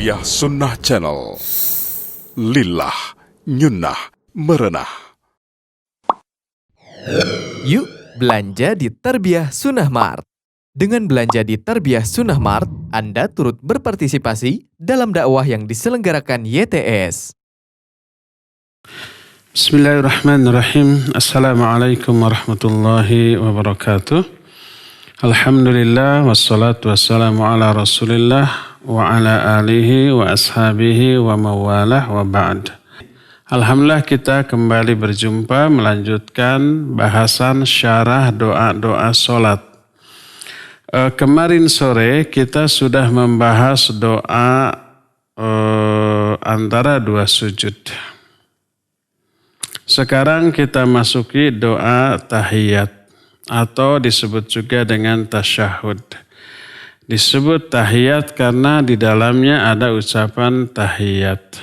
Tarbiyah Sunnah Channel. Lillah, nyunnah, merenah. Yuk belanja di Tarbiyah Sunnah Mart. Dengan belanja di Tarbiyah Sunnah Mart, Anda turut berpartisipasi dalam dakwah yang diselenggarakan YTS. Bismillahirrahmanirrahim. Assalamualaikum warahmatullahi wabarakatuh. Alhamdulillah wassalatu wassalamu ala Rasulillah wa ala alihi wa ashabihi wa mawalah wa ba'd. Alhamdulillah kita kembali berjumpa melanjutkan bahasan syarah doa-doa salat. Kemarin sore kita sudah membahas doa antara dua sujud. Sekarang kita masuki doa tahiyat atau disebut juga dengan tasyahud. Disebut tahiyat karena di dalamnya ada ucapan tahiyat.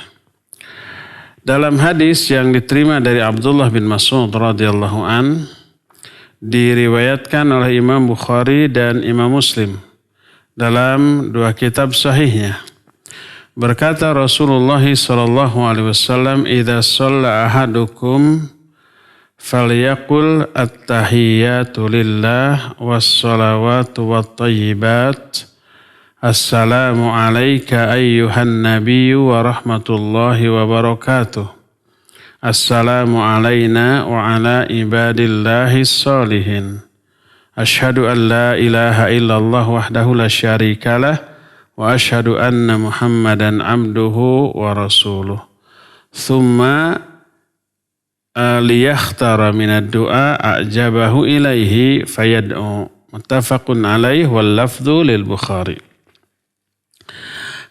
Dalam hadis yang diterima dari Abdullah bin Mas'ud radhiyallahu an, diriwayatkan oleh Imam Bukhari dan Imam Muslim dalam dua kitab sahihnya. Berkata Rasulullah sallallahu alaihi wasallam, "Idza shalla ahadukum falyaqul at-tahiyyatu lillah was-shalawatu wat-thayyibat. Assalamu alayka ayyuhan nabiyyu wa rahmatullahi wa barakatuh. Assalamu alayna wa ala ibadillahi shalihin. Ashhadu an la ilaha illallah wahdahu la syarikalah wa ashhadu anna Muhammadan abduhu wa rasuluh. Thumma liyakhtara minad du'a a'jabahu ilaihi fayad'u." Muttafaqun alaih wal lafdhu lil Bukhari.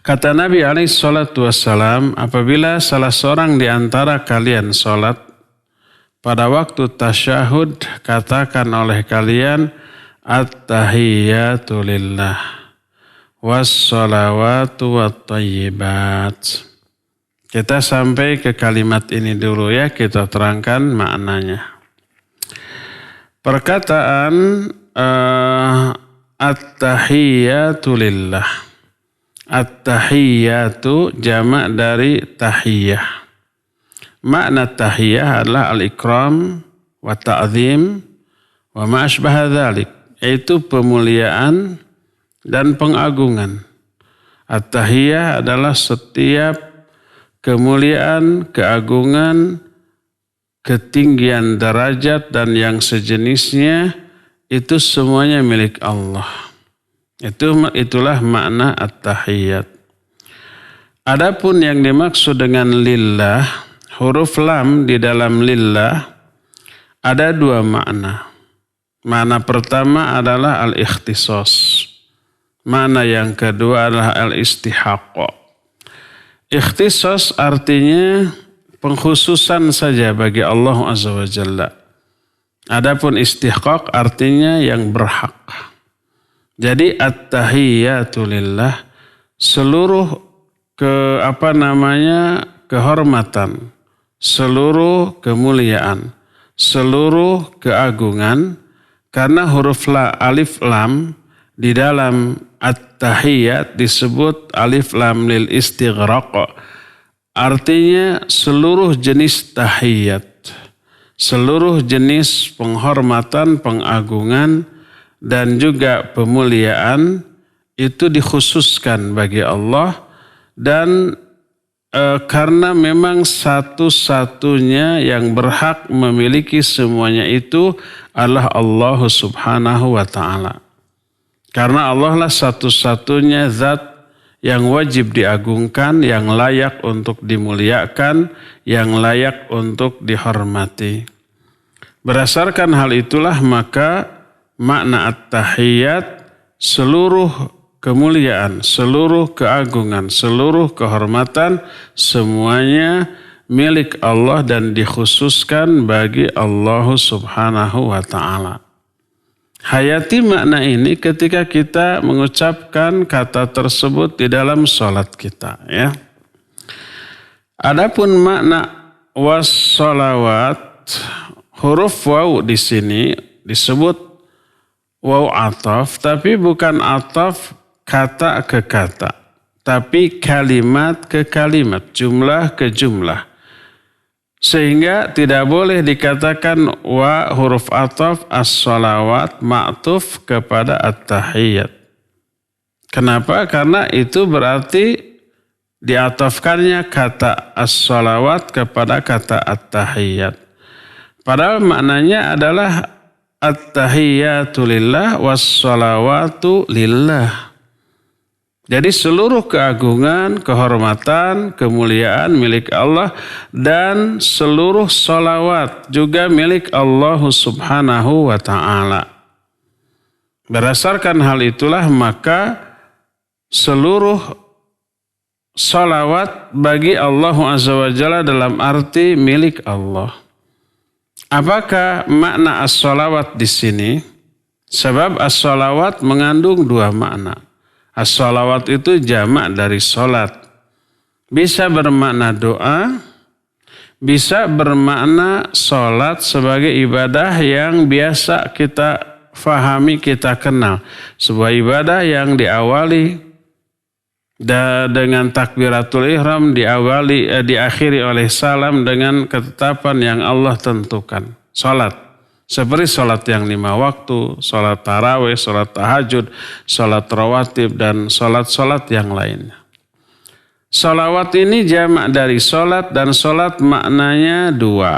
Kata Nabi alaihi salatu wassalam, apabila salah seorang di antara kalian salat, pada waktu tasyahud katakan oleh kalian at-tahiyyatu lillah was-shalawatu wat-thayyibat. Kita sampai ke kalimat ini dulu ya, kita terangkan maknanya. Perkataan at-tahiyyatu lillah. At-tahiyyatu jamak dari tahiyyah. Makna tahiyyah adalah al-ikram wa ta'zim wa ma asbaha dzalik, yaitu pemuliaan dan pengagungan. At-tahiyyah adalah setiap kemuliaan, keagungan, ketinggian derajat dan yang sejenisnya, itu semuanya milik Allah. Itulah makna at-tahiyyat. Adapun yang dimaksud dengan lillah, huruf lam di dalam lillah ada dua makna. Makna pertama adalah al-ikhtisas. Makna yang kedua adalah al-istihaq. Ikhtisas artinya pengkhususan saja bagi Allah Azza wa Jalla. Adapun istihqaq artinya yang berhak. Jadi at-tahiyyatu lillah, seluruh kehormatan, seluruh kemuliaan, seluruh keagungan, karena huruf alif lam di dalam at-tahiyyat disebut alif lam lil istighraq. Artinya seluruh jenis tahiyyat, seluruh jenis penghormatan, pengagungan, dan juga pemuliaan itu dikhususkan bagi Allah. Dan karena memang satu-satunya yang berhak memiliki semuanya itu adalah Allah subhanahu wa ta'ala. Karena Allah lah satu-satunya zat yang wajib diagungkan, yang layak untuk dimuliakan, yang layak untuk dihormati. Berdasarkan hal itulah maka makna at-tahiyyat seluruh kemuliaan, seluruh keagungan, seluruh kehormatan semuanya milik Allah dan dikhususkan bagi Allah subhanahu wa ta'ala. Hayati makna ini ketika kita mengucapkan kata tersebut di dalam sholat kita, ya. Adapun makna was-sholawat, huruf waw di sini disebut waw ataf, tapi bukan ataf kata ke kata, tapi kalimat ke kalimat, jumlah ke jumlah. Sehingga tidak boleh dikatakan wa huruf ataf as-salawat ma'tuf kepada at-tahiyyat. Kenapa? Karena itu berarti diatafkannya kata as-salawat kepada kata at-tahiyyat. Padahal maknanya adalah at-tahiyyatu lillah was-salawatu lillah. Jadi seluruh keagungan, kehormatan, kemuliaan milik Allah dan seluruh salawat juga milik Allah Subhanahu wa ta'ala. Berdasarkan hal itulah maka seluruh salawat bagi Allah Azza wa Jalla dalam arti milik Allah. Apakah makna as-salawat di sini? Sebab as-salawat mengandung dua makna. As-salawat itu jamak dari solat. Bisa bermakna doa, bisa bermakna solat sebagai ibadah yang biasa kita fahami, kita kenal. Sebuah ibadah yang diawali dengan takbiratul ihram, diakhiri oleh salam dengan ketetapan yang Allah tentukan. Solat. Seperti sholat yang 5 waktu, sholat tarawih, sholat tahajud, sholat rawatib, dan sholat-sholat yang lainnya. Sholawat ini jamak dari sholat dan sholat maknanya dua.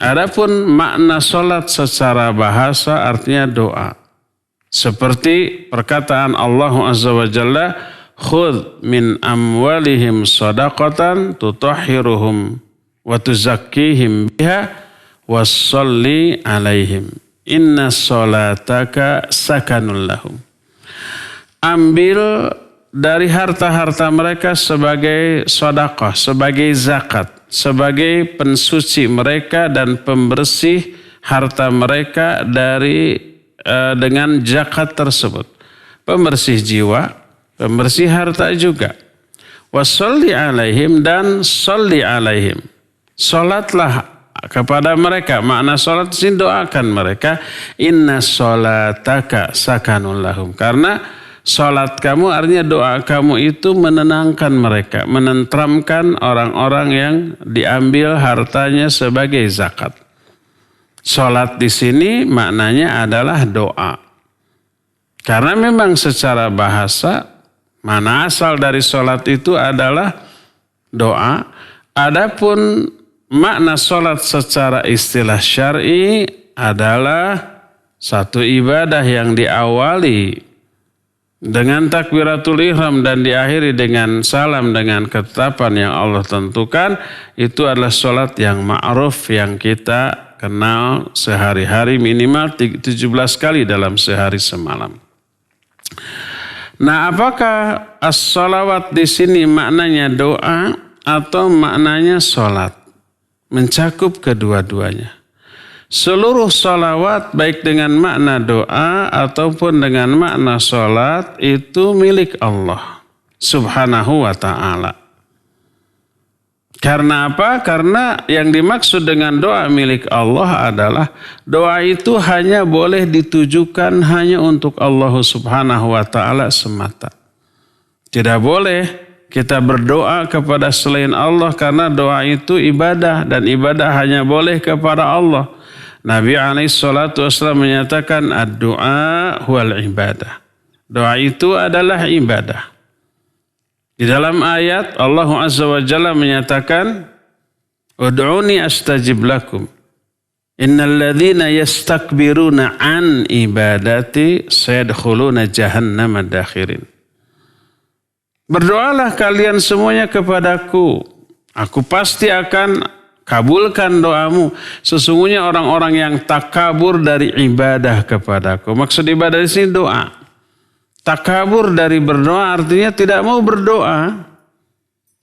Adapun makna sholat secara bahasa artinya doa. Seperti perkataan Allah Azza wa Jalla, khudh min amwalihim sadaqatan tutahhiruhum wa tuzakkihim biha wassalli alaihim inna sholataka sakanul lahum. Ambil dari harta-harta mereka sebagai sedekah, sebagai zakat, sebagai pensuci mereka dan pembersih harta mereka dengan zakat tersebut. Pembersih jiwa, pembersih harta juga. Wassalli alaihim dan salli alaihim. Salatlah kepada mereka. Makna salat ini doakan mereka. Inna sholataka sakanul lahum. Karena salat kamu artinya doa kamu itu menenangkan mereka. Menentramkan orang-orang yang diambil hartanya sebagai zakat. Salat di sini maknanya adalah doa. Karena memang secara bahasa mana asal dari salat itu adalah doa. Adapun makna sholat secara istilah syar'i adalah satu ibadah yang diawali dengan takbiratul ihram dan diakhiri dengan salam dengan ketetapan yang Allah tentukan. Itu adalah sholat yang ma'ruf yang kita kenal sehari-hari minimal 17 kali dalam sehari semalam. Nah, apakah as-salawat di sini maknanya doa atau maknanya sholat? Mencakup kedua-duanya. Seluruh salawat baik dengan makna doa ataupun dengan makna salat itu milik Allah Subhanahu wa ta'ala. Karena apa? Karena yang dimaksud dengan doa milik Allah adalah doa itu hanya boleh ditujukan hanya untuk Allah Subhanahu wa ta'ala semata. Tidak boleh kita berdoa kepada selain Allah karena doa itu ibadah dan ibadah hanya boleh kepada Allah. Nabi SAW menyatakan ad-du'a huwal ibadah. Doa itu adalah ibadah. Di dalam ayat Allah Azza wa Jalla menyatakan ud'uni astajib lakum. Innal ladzina yastakbiruna an ibadati sayadkhuluna jahannama dakhirin. Berdoalah kalian semuanya kepadaku. Aku pasti akan kabulkan doamu. Sesungguhnya orang-orang yang takabur dari ibadah kepadaku. Maksud ibadah di sini doa. Takabur dari berdoa artinya tidak mau berdoa.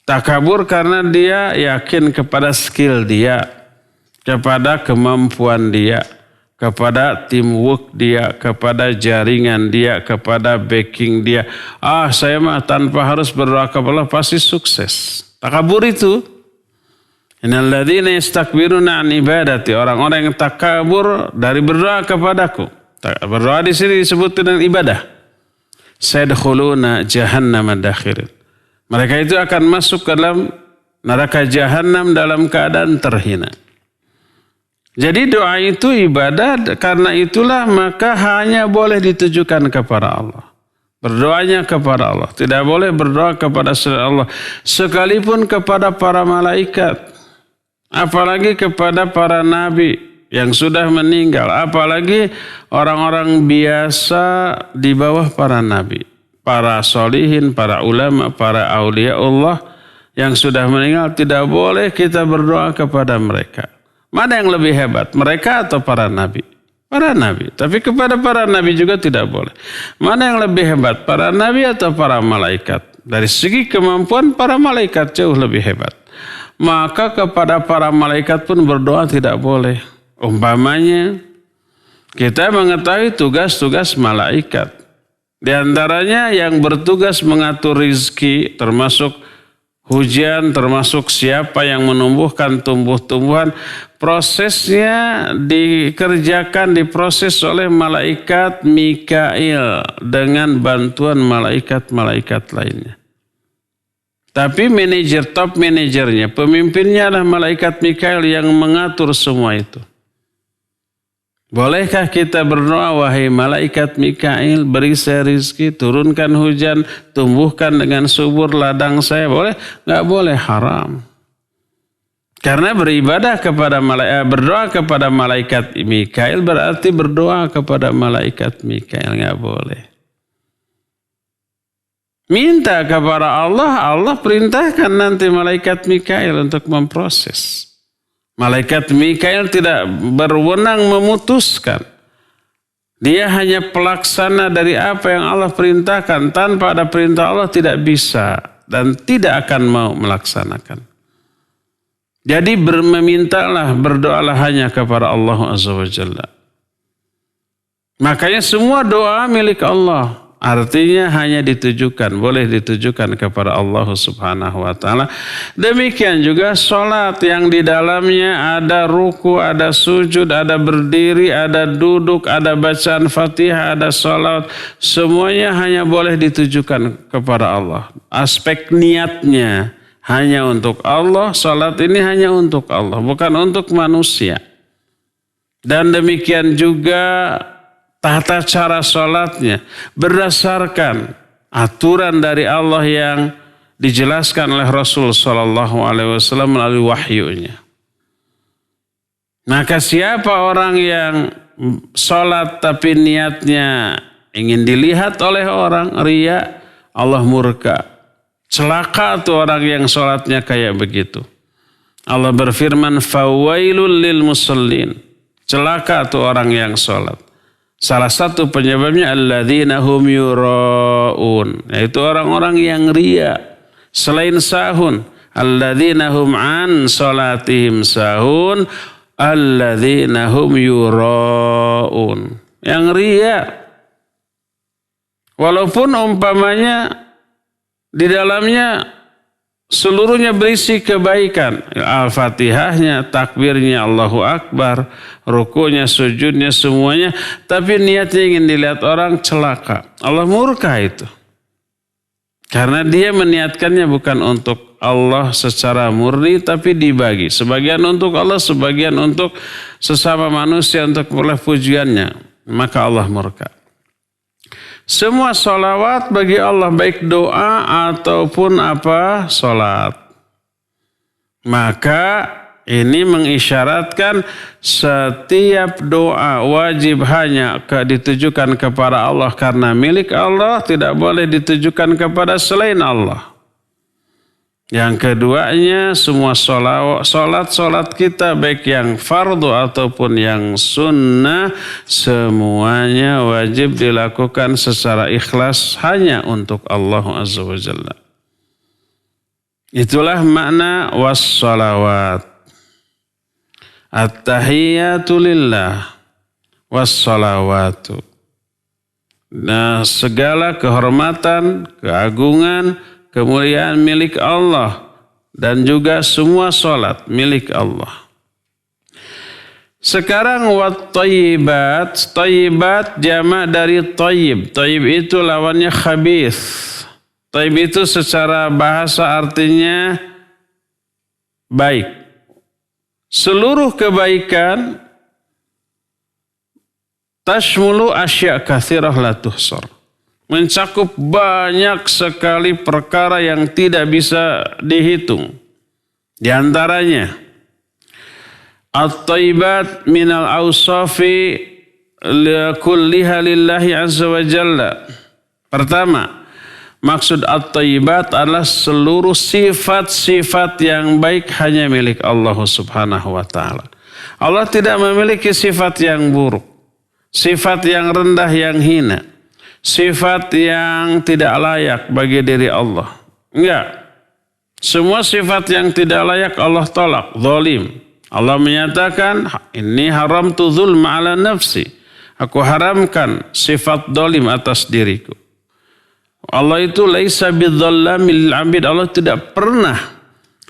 Takabur karena dia yakin kepada skill dia. Kepada kemampuan dia. Kepada teamwork dia, kepada jaringan dia, kepada backing dia. Saya mah tanpa harus berdoa kepada Allah pasti sukses. Takabur itu. Innal ladzina yastakbiruna an ibadati. Orang-orang yang takabur dari berdoa kepadaku. Berdoa di sini disebut dengan ibadah. sayadkhuluna jahannama dakhirin. Mereka itu akan masuk ke dalam neraka jahanam dalam keadaan terhina. Jadi doa itu ibadah, karena itulah maka hanya boleh ditujukan kepada Allah. Berdoanya kepada Allah. Tidak boleh berdoa kepada selain Allah. Sekalipun kepada para malaikat. Apalagi kepada para nabi yang sudah meninggal. Apalagi orang-orang biasa di bawah para nabi. Para solihin, para ulama, para aulia Allah yang sudah meninggal. Tidak boleh kita berdoa kepada mereka. Mana yang lebih hebat? Mereka atau para nabi? Para nabi. Tapi kepada para nabi juga tidak boleh. Mana yang lebih hebat? Para nabi atau para malaikat? Dari segi kemampuan para malaikat jauh lebih hebat. Maka kepada para malaikat pun berdoa tidak boleh. Umpamanya kita mengetahui tugas-tugas malaikat. Di antaranya yang bertugas mengatur rizki, termasuk hujan, termasuk siapa yang menumbuhkan tumbuh-tumbuhan, prosesnya dikerjakan, diproses oleh malaikat Mikail dengan bantuan malaikat-malaikat lainnya. Tapi top manajernya, pemimpinnya adalah malaikat Mikail yang mengatur semua itu. Bolehkah kita berdoa, wahai malaikat Mikail, beri saya rizki, turunkan hujan, tumbuhkan dengan subur ladang saya? Boleh? Nggak boleh, haram. Karena beribadah kepada berdoa kepada malaikat Mikail berarti berdoa kepada malaikat Mikail, nggak boleh. Minta kepada Allah, Allah perintahkan nanti malaikat Mikail untuk memproses. Malaikat Mikail tidak berwenang memutuskan. Dia hanya pelaksana dari apa yang Allah perintahkan. Tanpa ada perintah Allah tidak bisa dan tidak akan mau melaksanakan. Jadi memintalah, berdoalah hanya kepada Allah Azza wa Jalla. Makanya semua doa milik Allah. Artinya hanya ditujukan, boleh ditujukan kepada Allah Subhanahu wa Ta'ala. Demikian juga sholat yang di dalamnya ada ruku, ada sujud, ada berdiri, ada duduk, ada bacaan Fatihah, ada sholat. Semuanya hanya boleh ditujukan kepada Allah. Aspek niatnya hanya untuk Allah, sholat ini hanya untuk Allah, bukan untuk manusia. Dan demikian juga tata cara sholatnya berdasarkan aturan dari Allah yang dijelaskan oleh Rasul Sallallahu Alaihi Wasallam melalui wahyunya. Maka siapa orang yang sholat tapi niatnya ingin dilihat oleh orang, riya, Allah murka. Celaka tuh orang yang sholatnya kayak begitu. Allah berfirman, fawailul lil musallin. Celaka tuh orang yang sholat. Salah satu penyebabnya alladzina hum yura'un, yaitu orang-orang yang riya. Selain sahun, alladzina hum an salatihim sahun, alladzina hum yura'un. Yang riya. Walaupun umpamanya di dalamnya seluruhnya berisi kebaikan. Al-Fatihahnya, takbirnya, Allahu Akbar, rukunya, sujudnya, semuanya. Tapi niatnya ingin dilihat orang, celaka. Allah murka itu. Karena dia meniatkannya bukan untuk Allah secara murni, tapi dibagi. Sebagian untuk Allah, sebagian untuk sesama manusia, untuk memperoleh pujiannya. Maka Allah murka. Semua sholawat bagi Allah, baik doa ataupun apa, sholat. Maka ini mengisyaratkan setiap doa wajib hanya ditujukan kepada Allah karena milik Allah, tidak boleh ditujukan kepada selain Allah. Yang keduanya, semua sholat kita baik yang fardu ataupun yang sunnah, semuanya wajib dilakukan secara ikhlas hanya untuk Allah Azza wa Jalla. Itulah makna was-sholawat. At-tahiyyatu lillah was-sholawatu. Nah, segala kehormatan, keagungan, kemuliaan milik Allah dan juga semua sholat milik Allah. Sekarang wat thayyibat, thayyibat jamak dari thayyib. Thayyib itu lawannya khabith. Thayyib itu secara bahasa artinya baik. Seluruh kebaikan tashmulu asya' katsirah la tuhsar. Mencakup banyak sekali perkara yang tidak bisa dihitung. Di antaranya at-thayyibat minal awsafi kulliha lillahi azza wa jalla. Pertama, maksud at-thayyibat adalah seluruh sifat-sifat yang baik hanya milik Allah subhanahu wa ta'ala. Allah tidak memiliki sifat yang buruk, sifat yang rendah, yang hina, sifat yang tidak layak bagi diri Allah. Enggak. Semua sifat yang tidak layak Allah tolak. Zalim. Allah menyatakan, ini haramtu zulma ala nafsi. Aku haramkan sifat zalim atas diriku. Allah itu laisa bidzallamil abid. Allah tidak pernah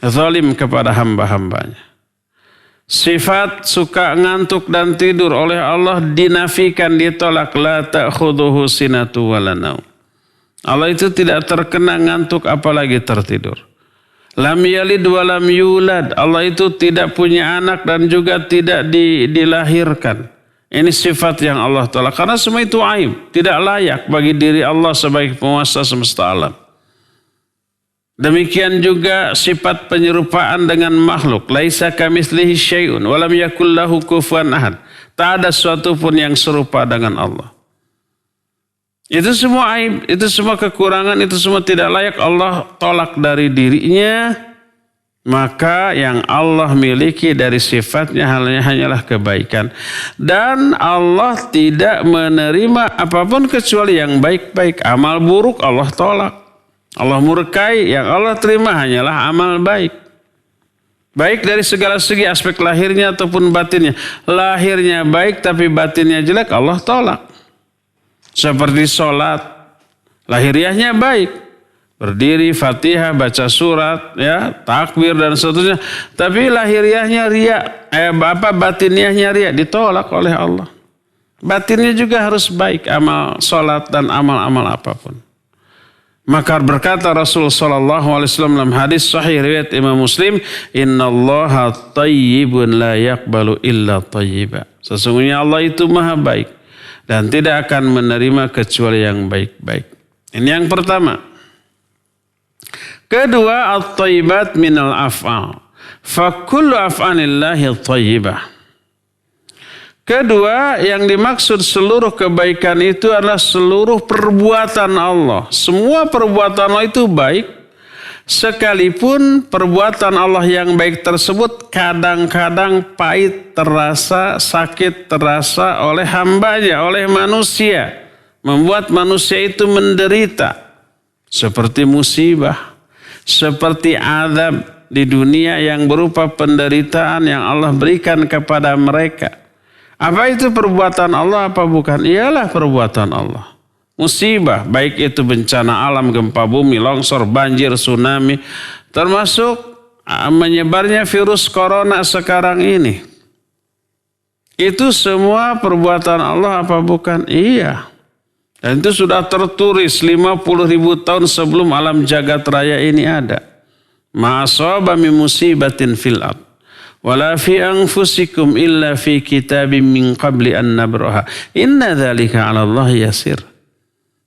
zalim kepada hamba-hambanya. Sifat suka ngantuk dan tidur oleh Allah dinafikan, ditolak. La ta'khudhuhu sinatu wala naum. Allah itu tidak terkena ngantuk apalagi tertidur. Lam yalid wa lam yulad. Allah itu tidak punya anak dan juga tidak dilahirkan. Ini sifat yang Allah tolak. Karena semua itu aib. Tidak layak bagi diri Allah sebagai penguasa semesta alam. Demikian juga sifat penyerupaan dengan makhluk. Laisa kamitslihi syai'un wa lam yakul lahu kufuwan ahad. Tak ada sesuatu pun yang serupa dengan Allah. Itu semua aib, itu semua kekurangan, itu semua tidak layak Allah tolak dari dirinya. Maka yang Allah miliki dari sifatnya hanyalah kebaikan. Dan Allah tidak menerima apapun kecuali yang baik-baik. Amal buruk Allah tolak. Allah murkai, yang Allah terima hanyalah amal baik. Baik dari segala segi, aspek lahirnya ataupun batinnya. Lahirnya baik tapi batinnya jelek, Allah tolak. Seperti sholat, lahiriahnya baik. Berdiri, Fatihah, baca surat, ya, takbir dan seterusnya. Tapi lahiriahnya riya, batiniahnya riya, ditolak oleh Allah. Batinnya juga harus baik, amal sholat dan amal-amal apapun. Maka berkata Rasul sallallahu alaihi wasallam dalam hadis sahih riwayat Imam Muslim, "Innallaha thayyibun la yaqbalu illa thayyiba." Sesungguhnya Allah itu maha baik dan tidak akan menerima kecuali yang baik-baik. Ini yang pertama. Kedua, at-thayyibat minal af'al. Fa kullu af'alillahi thayyibah. Kedua, yang dimaksud seluruh kebaikan itu adalah seluruh perbuatan Allah. Semua perbuatan Allah itu baik, sekalipun perbuatan Allah yang baik tersebut kadang-kadang pahit terasa, sakit terasa oleh hambanya, oleh manusia. Membuat manusia itu menderita. Seperti musibah, seperti azab di dunia yang berupa penderitaan yang Allah berikan kepada mereka. Apa itu perbuatan Allah, apa bukan? Ialah perbuatan Allah. Musibah, baik itu bencana alam, gempa bumi, longsor, banjir, tsunami, termasuk menyebarnya virus corona sekarang ini. Itu semua perbuatan Allah apa bukan? Iya. Dan itu sudah tertulis 50.000 tahun sebelum alam jagat raya ini ada. Ma'asaba min musibatin fil ard. Wala fi anfusikum illa fi kitabim min qabli an nabraha. Inna dzalika 'ala Allah yasir.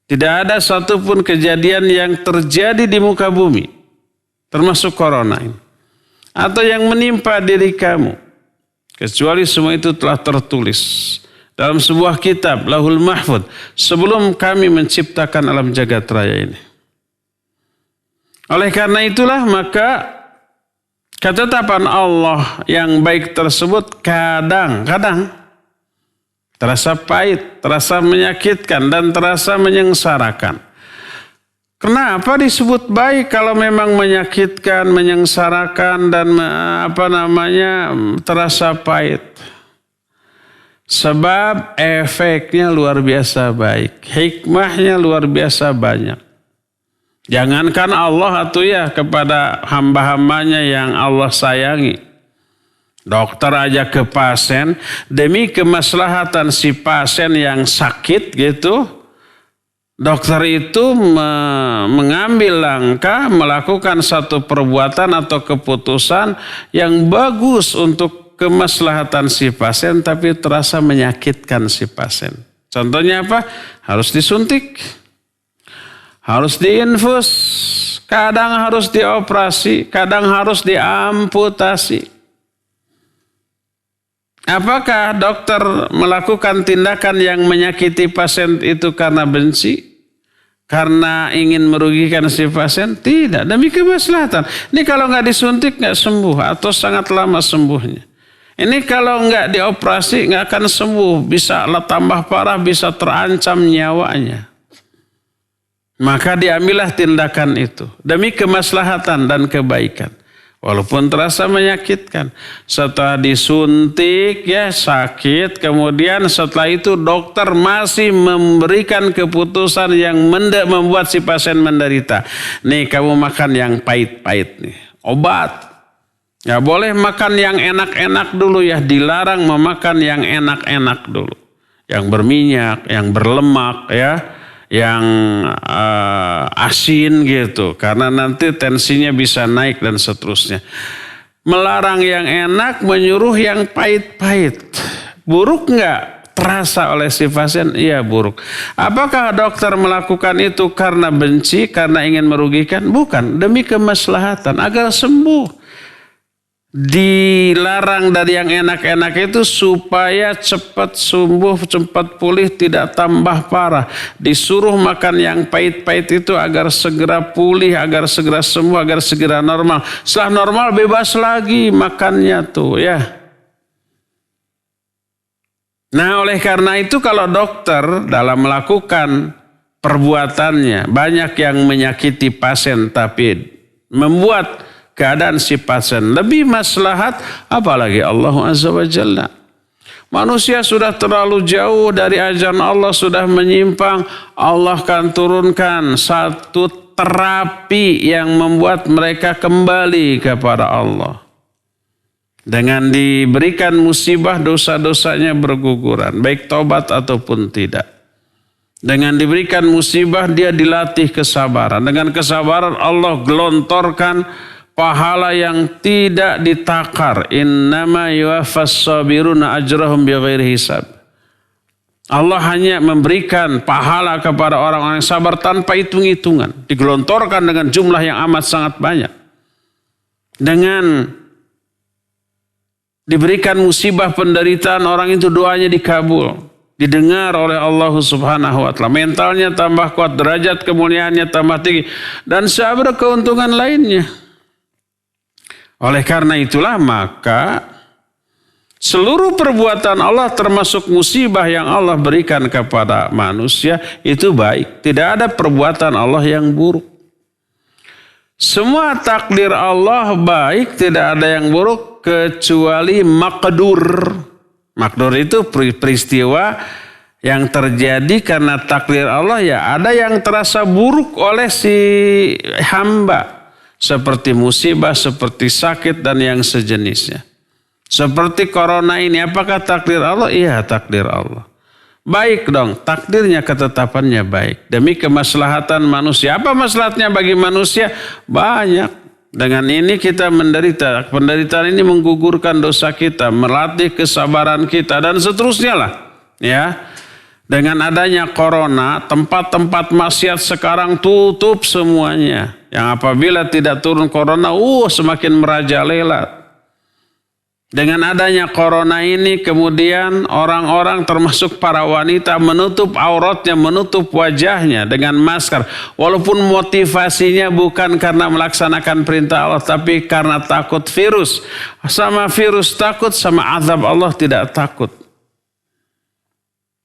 Tidak ada satupun kejadian yang terjadi di muka bumi, termasuk corona ini, atau yang menimpa diri kamu, kecuali semua itu telah tertulis dalam sebuah kitab Lauhul Mahfuz sebelum kami menciptakan alam jagat raya ini. Oleh karena itulah maka ketetapan Allah yang baik tersebut kadang-kadang terasa pahit, terasa menyakitkan, dan terasa menyengsarakan. Kenapa disebut baik kalau memang menyakitkan, menyengsarakan, dan terasa pahit? Sebab efeknya luar biasa baik, hikmahnya luar biasa banyak. Jangankan Allah kepada hamba-hambanya yang Allah sayangi. Dokter aja ke pasien demi kemaslahatan si pasien yang sakit gitu. Dokter itu mengambil langkah melakukan satu perbuatan atau keputusan yang bagus untuk kemaslahatan si pasien tapi terasa menyakitkan si pasien. Contohnya apa? Harus disuntik, harus diinfus, kadang harus dioperasi, kadang harus diamputasi. Apakah dokter melakukan tindakan yang menyakiti pasien itu karena benci? Karena ingin merugikan si pasien? Tidak, demi kemaslahatan. Ini kalau nggak disuntik nggak sembuh atau sangat lama sembuhnya. Ini kalau nggak dioperasi nggak akan sembuh, bisa tambah parah, bisa terancam nyawanya. Maka diambillah tindakan itu demi kemaslahatan dan kebaikan. Walaupun terasa menyakitkan. Setelah disuntik ya sakit. Kemudian setelah itu dokter masih memberikan keputusan yang membuat si pasien menderita. Nih kamu makan yang pahit-pahit nih. Obat. Gak boleh makan yang enak-enak dulu ya. Dilarang memakan yang enak-enak dulu. Yang berminyak, yang berlemak ya. Yang asin gitu. Karena nanti tensinya bisa naik dan seterusnya. Melarang yang enak, menyuruh yang pahit-pahit. Buruk nggak terasa oleh si pasien? Iya buruk. Apakah dokter melakukan itu karena benci, karena ingin merugikan? Bukan, demi kemaslahatan agar sembuh. Dilarang dari yang enak-enak itu supaya cepat sembuh, cepat pulih, tidak tambah parah. Disuruh makan yang pahit-pahit itu agar segera pulih, agar segera sembuh, agar segera normal. Setelah normal bebas lagi makannya tuh ya. Nah oleh karena itu kalau dokter dalam melakukan perbuatannya banyak yang menyakiti pasien tapi membuat keadaan si pasien lebih maslahat, apalagi Allah Azza wa Jalla. Manusia sudah terlalu jauh dari ajaran Allah, sudah menyimpang. Allah akan turunkan satu terapi yang membuat mereka kembali kepada Allah. Dengan diberikan musibah, dosa-dosanya berguguran, baik tobat ataupun tidak. Dengan diberikan musibah, dia dilatih kesabaran. Dengan kesabaran Allah gelontorkan pahala yang tidak ditakar. Innama yuwaffas sabiruna ajrahum bighairi hisab. Allah hanya memberikan pahala kepada orang-orang yang sabar tanpa hitung-hitungan. Digelontorkan dengan jumlah yang amat sangat banyak. Dengan diberikan musibah penderitaan, orang itu doanya dikabul. Didengar oleh Allah Subhanahu wa Ta'ala. Mentalnya tambah kuat, derajat kemuliaannya tambah tinggi. Dan seberapa keuntungan lainnya. Oleh karena itulah maka seluruh perbuatan Allah termasuk musibah yang Allah berikan kepada manusia itu baik. Tidak ada perbuatan Allah yang buruk. Semua takdir Allah baik, tidak ada yang buruk kecuali makdur. Makdur itu peristiwa yang terjadi karena takdir Allah ya ada yang terasa buruk oleh si hamba. Seperti musibah, seperti sakit dan yang sejenisnya. Seperti corona ini, apakah takdir Allah? Iya, takdir Allah. Baik dong, takdirnya ketetapannya baik. Demi kemaslahatan manusia. Apa maslahatnya bagi manusia? Banyak. Dengan ini kita menderita. Penderitaan ini menggugurkan dosa kita, melatih kesabaran kita dan seterusnya lah. Ya. Dengan adanya corona, tempat-tempat maksiat sekarang tutup semuanya. Yang apabila tidak turun corona, semakin merajalela. Dengan adanya corona ini, kemudian orang-orang termasuk para wanita menutup auratnya, menutup wajahnya dengan masker. Walaupun motivasinya bukan karena melaksanakan perintah Allah, tapi karena takut virus. Sama virus takut, sama azab Allah tidak takut.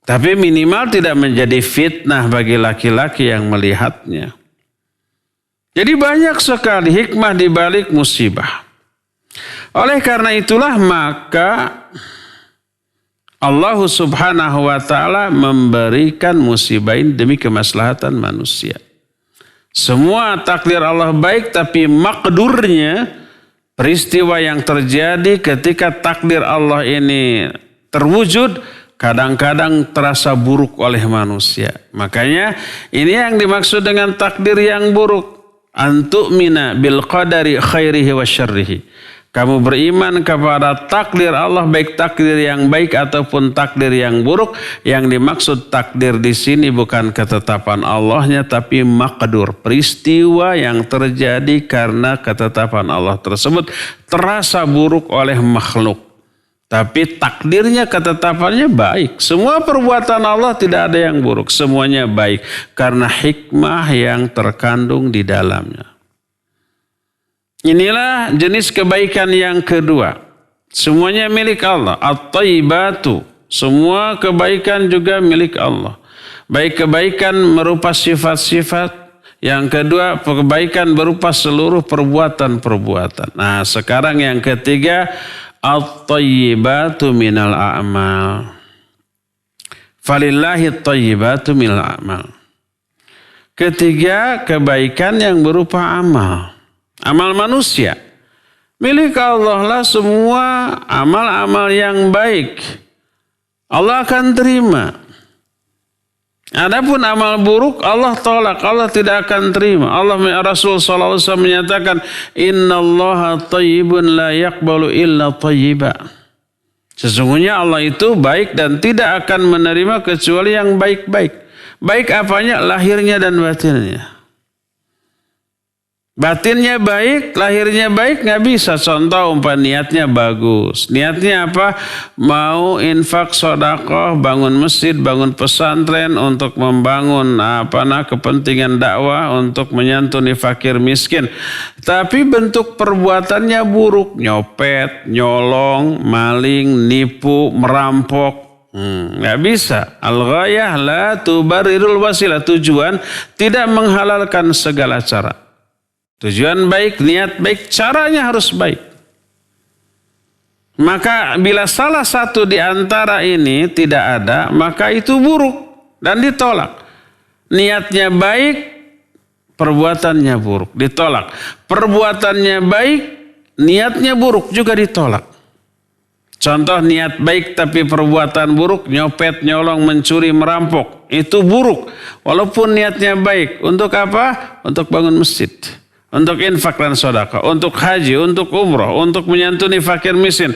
Tapi minimal tidak menjadi fitnah bagi laki-laki yang melihatnya. Jadi banyak sekali hikmah di balik musibah. Oleh karena itulah maka Allah Subhanahu wa Ta'ala memberikan musibah ini demi kemaslahatan manusia. Semua takdir Allah baik tapi makdurnya peristiwa yang terjadi ketika takdir Allah ini terwujud, kadang-kadang terasa buruk oleh manusia. Makanya ini yang dimaksud dengan takdir yang buruk. Antu'mina bil qadari khairihi wa syarrihi. Kamu beriman kepada takdir Allah, baik takdir yang baik ataupun takdir yang buruk. Yang dimaksud takdir di sini bukan ketetapan Allahnya, tapi maqdur, peristiwa yang terjadi karena ketetapan Allah tersebut terasa buruk oleh makhluk. Tapi takdirnya, ketetapannya baik. Semua perbuatan Allah tidak ada yang buruk, semuanya baik karena hikmah yang terkandung di dalamnya. Inilah jenis kebaikan yang kedua. Semuanya milik Allah. At-tayyibatu. Semua kebaikan juga milik Allah. Baik kebaikan berupa sifat-sifat. Yang kedua, kebaikan berupa seluruh perbuatan-perbuatan. Nah, sekarang yang ketiga, at-tayyibatu minal a'mal. Falillahi at-tayyibatu minal a'mal. Ketiga, kebaikan yang berupa amal. Amal manusia. Milik Allah lah semua amal-amal yang baik. Allah akan terima. Adapun amal buruk Allah tolak, Allah tidak akan terima. Rasul sallallahu alaihi wasallam menyatakan, "Innallaha thayyibun la yaqbalu illa thayyiba." Sesungguhnya Allah itu baik dan tidak akan menerima kecuali yang baik-baik. Baik apanya? Lahirnya dan batinnya. Batinnya baik, lahirnya baik nggak bisa. Contoh niatnya bagus. Niatnya apa? Mau infak, sedekah, bangun masjid, bangun pesantren untuk membangun kepentingan dakwah untuk menyantuni fakir miskin. Tapi bentuk perbuatannya buruk, nyopet, nyolong, maling, nipu, merampok. Nggak bisa. Al-ghayah la tubarirul wasilah. Tujuan tidak menghalalkan segala cara. Tujuan baik, niat baik, caranya harus baik. Maka bila salah satu di antara ini tidak ada, maka itu buruk dan ditolak. Niatnya baik, perbuatannya buruk, ditolak. Perbuatannya baik, niatnya buruk juga ditolak. Contoh niat baik tapi perbuatan buruk, nyopet, nyolong, mencuri, merampok. Itu buruk. Walaupun niatnya baik. Untuk apa? Untuk bangun masjid. Untuk infak dan sedekah, untuk haji, untuk umroh, untuk menyantuni fakir miskin,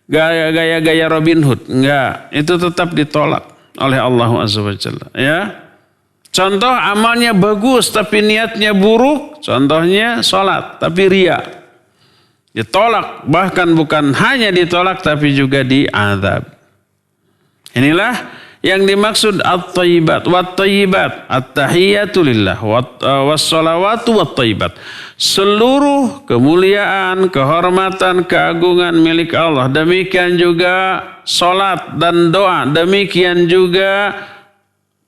gaya-gaya Robin Hood, enggak, itu tetap ditolak oleh Allah Azza wa Jalla. Ya, contoh amalnya bagus tapi niatnya buruk, contohnya sholat tapi ria, ditolak, bahkan bukan hanya ditolak tapi juga diazab. Inilah yang dimaksud at-thayyibat, wat-thayyibat, at-tahiyatu lillah, was-salawatu wat-thayyibat. Seluruh kemuliaan, kehormatan, keagungan milik Allah. Demikian juga salat dan doa. Demikian juga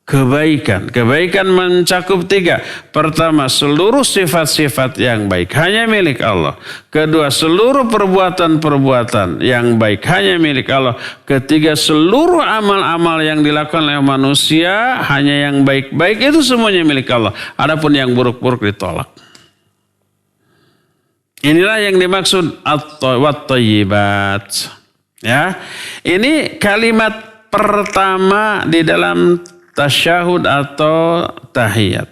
kebaikan. Kebaikan mencakup tiga. Pertama, seluruh sifat-sifat yang baik hanya milik Allah. Kedua, seluruh perbuatan-perbuatan yang baik hanya milik Allah. Ketiga, seluruh amal-amal yang dilakukan oleh manusia hanya yang baik-baik, itu semuanya milik Allah. Adapun yang buruk-buruk ditolak. Inilah yang dimaksud at-thayyibat. Ya. Ini kalimat pertama di dalam tasyahud atau tahiyat.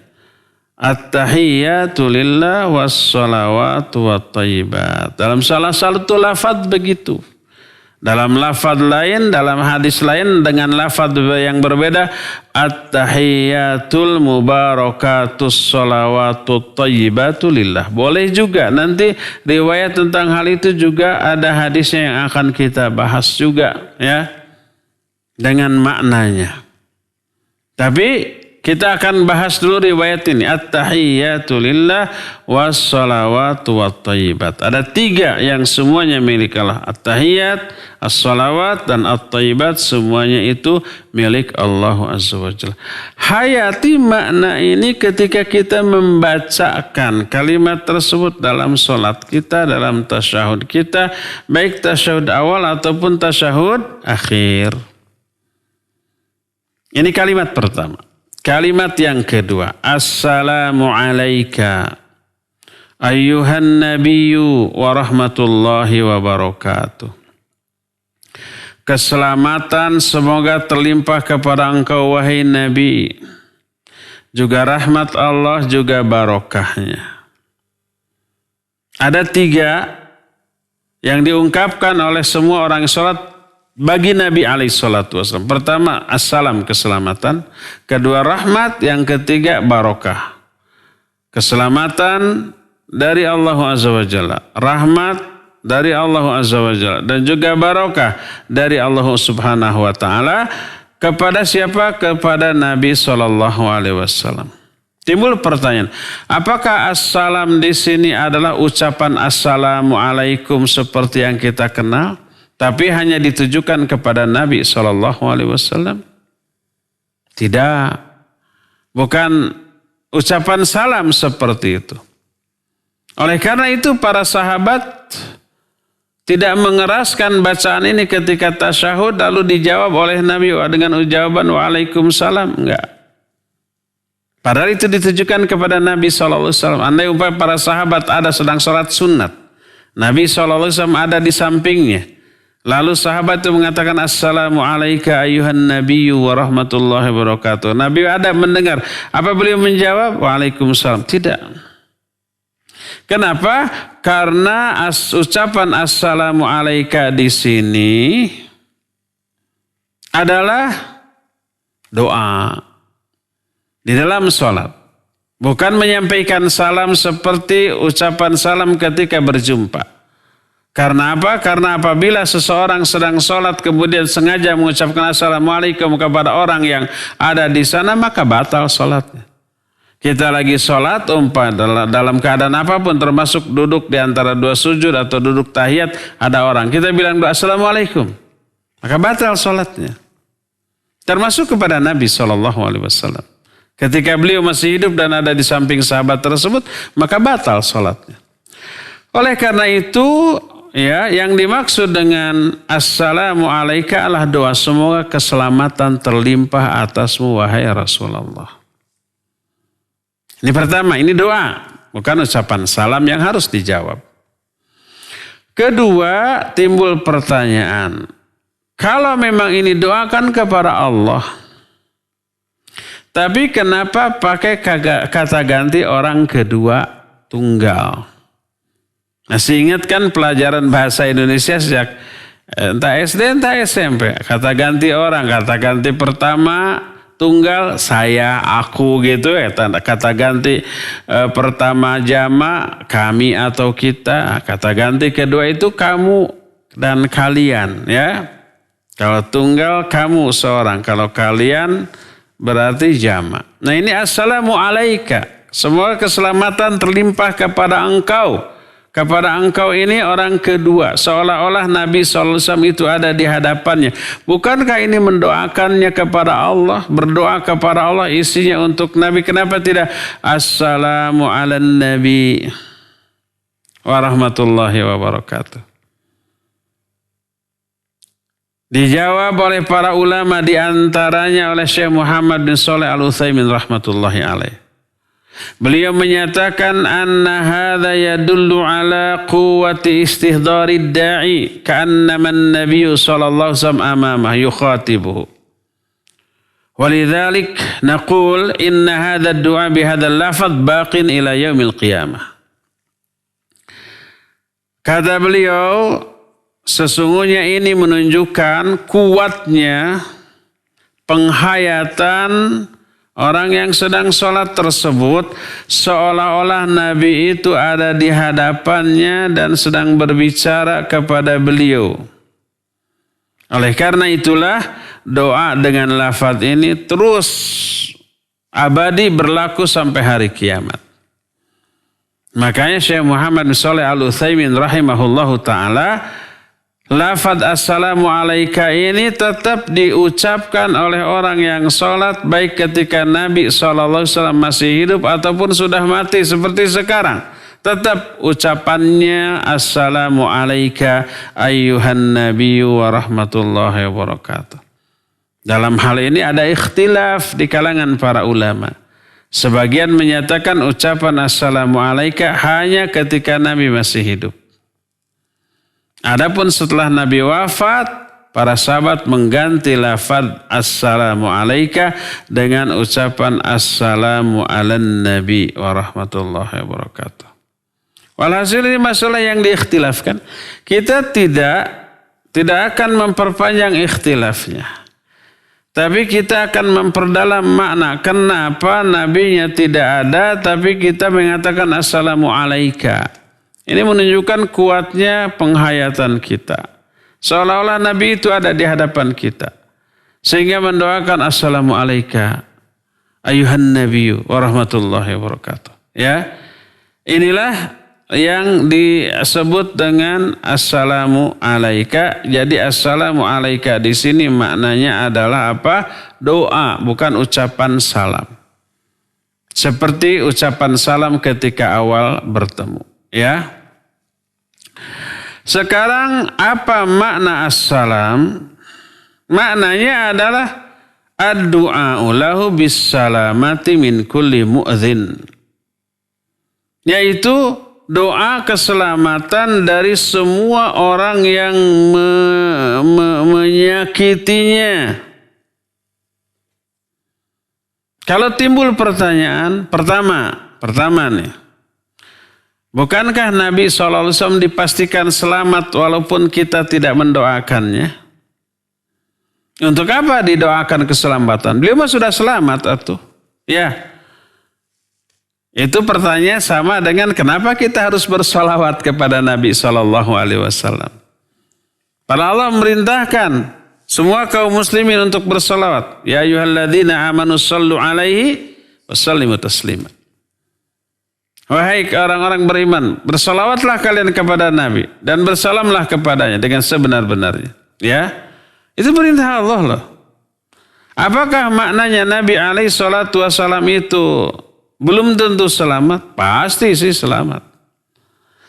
At-tahiyatu lillah was-salawatu wat-thayyibat. Dalam salah satu lafaz begitu. Dalam lafaz lain, dalam hadis lain dengan lafaz yang berbeda, at-tahiyatul mubarakatus salawatut thayyibatu lillah. Boleh juga nanti riwayat tentang hal itu juga ada hadisnya yang akan kita bahas juga ya. Dengan maknanya. Tapi kita akan bahas dulu riwayat ini. At-tahiyyatu lillah was-salawatu wat-thayyibat. Ada tiga yang semuanya milik Allah. At-tahiyyat, as-salawat, dan at-thayyibat. Semuanya itu milik Allah Azza wa Jalla. Hayati makna ini ketika kita membacakan kalimat tersebut dalam sholat kita, dalam tasyahud kita. Baik tasyahud awal ataupun tasyahud akhir. Ini kalimat pertama. Kalimat yang kedua, assalamu alaika Ayyuhan nabiyyu wa rahmatullahi wa barakatuh. Keselamatan semoga terlimpah kepada engkau wahai Nabi. Juga rahmat Allah juga barokahnya. Ada 3 yang diungkapkan oleh semua orang sholat bagi Nabi SAW. Pertama, assalam, keselamatan. Kedua, rahmat. Yang ketiga, barokah. Keselamatan dari Allah Azza wa Jalla. Rahmat dari Allah Azza wa Jalla. Dan juga barokah dari Allah Subhanahu wa Ta'ala. Kepada siapa? Kepada Nabi SAW. Timbul pertanyaan, apakah assalam di sini adalah ucapan assalamualaikum seperti yang kita kenal, tapi hanya ditujukan kepada Nabi SAW? Tidak, bukan ucapan salam seperti itu. Oleh karena itu para sahabat tidak mengeraskan bacaan ini ketika tasyahud lalu dijawab oleh Nabi dengan jawaban waalaikumsalam. Enggak. Padahal itu ditujukan kepada Nabi SAW. Andai umpamanya para sahabat ada sedang sholat sunat, Nabi SAW ada di sampingnya. Lalu sahabat itu mengatakan assalamu alayka ayyuhan nabiyyu wa rahmatullahi wa barakatuh. Nabi ada mendengar. Apa beliau menjawab? Waalaikumsalam. Tidak. Kenapa? Karena ucapan assalamu alayka di sini adalah doa di dalam sholat. Bukan menyampaikan salam seperti ucapan salam ketika berjumpa. Karena apa? Karena apabila seseorang sedang sholat kemudian sengaja mengucapkan assalamualaikum kepada orang yang ada di sana, maka batal sholatnya. Kita lagi sholat dalam keadaan apapun, termasuk duduk di antara 2 sujud atau duduk tahiyat, ada orang. Kita bilang assalamualaikum, maka batal sholatnya. Termasuk kepada Nabi SAW. Ketika beliau masih hidup dan ada di samping sahabat tersebut, maka batal sholatnya. Oleh karena itu, ya, yang dimaksud dengan assalamu alaika adalah doa semoga keselamatan terlimpah atasmu wahai Rasulullah. Ini pertama, ini doa, bukan ucapan salam yang harus dijawab. Kedua, timbul pertanyaan, kalau memang ini doakan kepada Allah, tapi kenapa pakai kata ganti orang kedua tunggal? Masih ingat kan pelajaran bahasa Indonesia sejak entah SD entah SMP. Kata ganti orang, kata ganti pertama tunggal saya, aku gitu ya. Kata ganti pertama jama kami atau kita. Kata ganti kedua itu kamu dan kalian ya. Kalau tunggal kamu seorang, kalau kalian berarti jama. Nah ini assalamu alaika. Semoga keselamatan terlimpah kepada engkau. Kepada engkau ini orang kedua. Seolah-olah Nabi SAW itu ada di hadapannya. Bukankah ini mendoakannya kepada Allah? Berdoa kepada Allah isinya untuk Nabi. Kenapa tidak? Assalamu ala nabi wa rahmatullahi wa barakatuh. Dijawab oleh para ulama, diantaranya oleh Syekh Muhammad bin Shalih Al-Utsaimin rahmatullahi alaih. Beliau menyatakan anna hadza yadullu ala quwwati istihdari da'i ka'annama an-nabiy sallallahu alaihi wasallam amamah yukhatibuhu. Walidzalik naqul inna hadha ad-du'a bi hadzal lafadz baqin ila yaumil qiyamah. Kata beliau, sesungguhnya ini menunjukkan kuatnya penghayatan orang yang sedang sholat tersebut, seolah-olah Nabi itu ada di hadapannya dan sedang berbicara kepada beliau. Oleh karena itulah doa dengan lafaz ini terus abadi berlaku sampai hari kiamat. Makanya Syekh Muhammad bin Shalih Al-Utsaimin rahimahullahu ta'ala, lafaz assalamu alaika ini tetap diucapkan oleh orang yang sholat baik ketika Nabi SAW masih hidup ataupun sudah mati seperti sekarang. Tetap ucapannya assalamu alaika ayyuhan nabiyyu wa rahmatullahi wa barakatuh. Dalam hal ini ada ikhtilaf di kalangan para ulama. Sebagian menyatakan ucapan assalamualaikum hanya ketika Nabi masih hidup. Adapun setelah Nabi wafat, para sahabat mengganti lafaz assalamualaikum dengan ucapan assalamu ala nabi wa rahmatullahi wa barakatuh. Walhasil ini masalah yang diikhtilafkan. Kita tidak akan memperpanjang ikhtilafnya. Tapi kita akan memperdalam makna. Kenapa nabinya tidak ada tapi kita mengatakan assalamu alaika. Ini menunjukkan kuatnya penghayatan kita. Seolah-olah nabi itu ada di hadapan kita. Sehingga mendoakan assalamu alaika. Ayuhan nabiyyu warahmatullahi wabarakatuh. Ya. Inilah yang disebut dengan assalamu alaika. Jadi assalamu alaika di sini maknanya adalah apa? Doa, bukan ucapan salam. Seperti ucapan salam ketika awal bertemu, ya. Sekarang apa makna assalam? Maknanya adalah ad-du'a'u lahu bis salamati min kulli mu'dhin. Yaitu doa keselamatan dari semua orang yang menyakitinya. Kalau timbul pertanyaan, pertama nih. Bukankah Nabi SAW dipastikan selamat walaupun kita tidak mendoakannya? Untuk apa didoakan keselamatan? Beliau mah sudah selamat atuh. Ya. Itu pertanyaan sama dengan kenapa kita harus bersolawat kepada Nabi SAW. Padahal Allah merintahkan semua kaum muslimin untuk bersolawat. Ya ayyuhalladzina amanu sallu alaihi wa sallimu taslima. Wahai orang-orang beriman, bersolawatlah kalian kepada Nabi dan bersalamlah kepadanya dengan sebenar-benarnya. Ya, itu perintah Allah loh. Apakah maknanya Nabi alaihi salatu wassalam itu belum tentu selamat? Pasti sih selamat.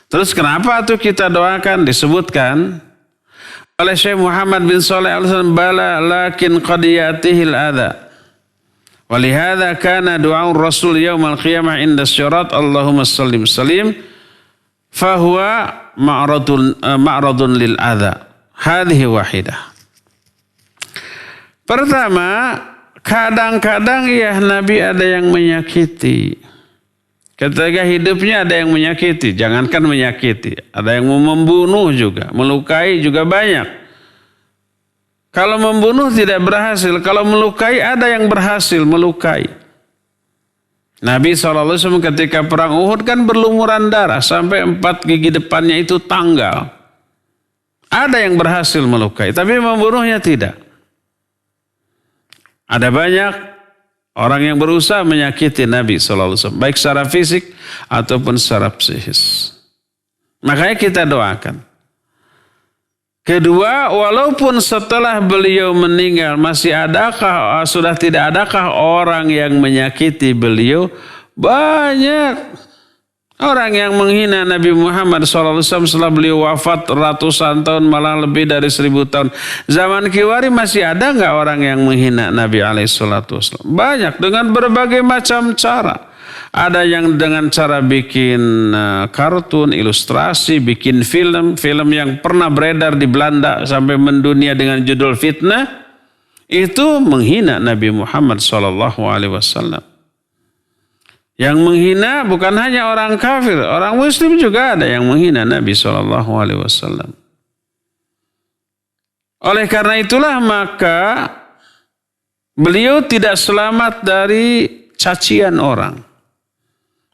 Terus kenapa tuh kita doakan? Disebutkan oleh Syekh Muhammad bin Shalih Al-Utsaimin, bala lakin qad yatihil adza. Walihada kana du'a Rasul yaumal qiyamah inda syirat Allahumma sallim salim fahuwa ma'radun lil adza. Hadhihi wahidah. Pertama, kadang-kadang ya Nabi ada yang menyakiti. Ketika hidupnya ada yang menyakiti, jangankan menyakiti, ada yang mau membunuh juga, melukai juga banyak. Kalau membunuh tidak berhasil, kalau melukai ada yang berhasil melukai. Nabi SAW ketika perang Uhud kan berlumuran darah sampai 4 gigi depannya itu tanggal. Ada yang berhasil melukai, tapi membunuhnya tidak. Ada banyak orang yang berusaha menyakiti Nabi SAW, baik secara fisik ataupun secara psikis. Makanya kita doakan. Kedua, walaupun setelah beliau meninggal sudah tidak adakah orang yang menyakiti beliau? Banyak orang yang menghina Nabi Muhammad SAW setelah beliau wafat ratusan tahun, malah lebih dari 1000 tahun. Zaman Kiwari masih ada nggak orang yang menghina Nabi SAW? Banyak, dengan berbagai macam cara. Ada yang dengan cara bikin kartun, ilustrasi, bikin film yang pernah beredar di Belanda sampai mendunia dengan judul Fitnah. Itu menghina Nabi Muhammad SAW. Yang menghina bukan hanya orang kafir, orang muslim juga ada yang menghina Nabi SAW. Oleh karena itulah maka beliau tidak selamat dari cacian orang.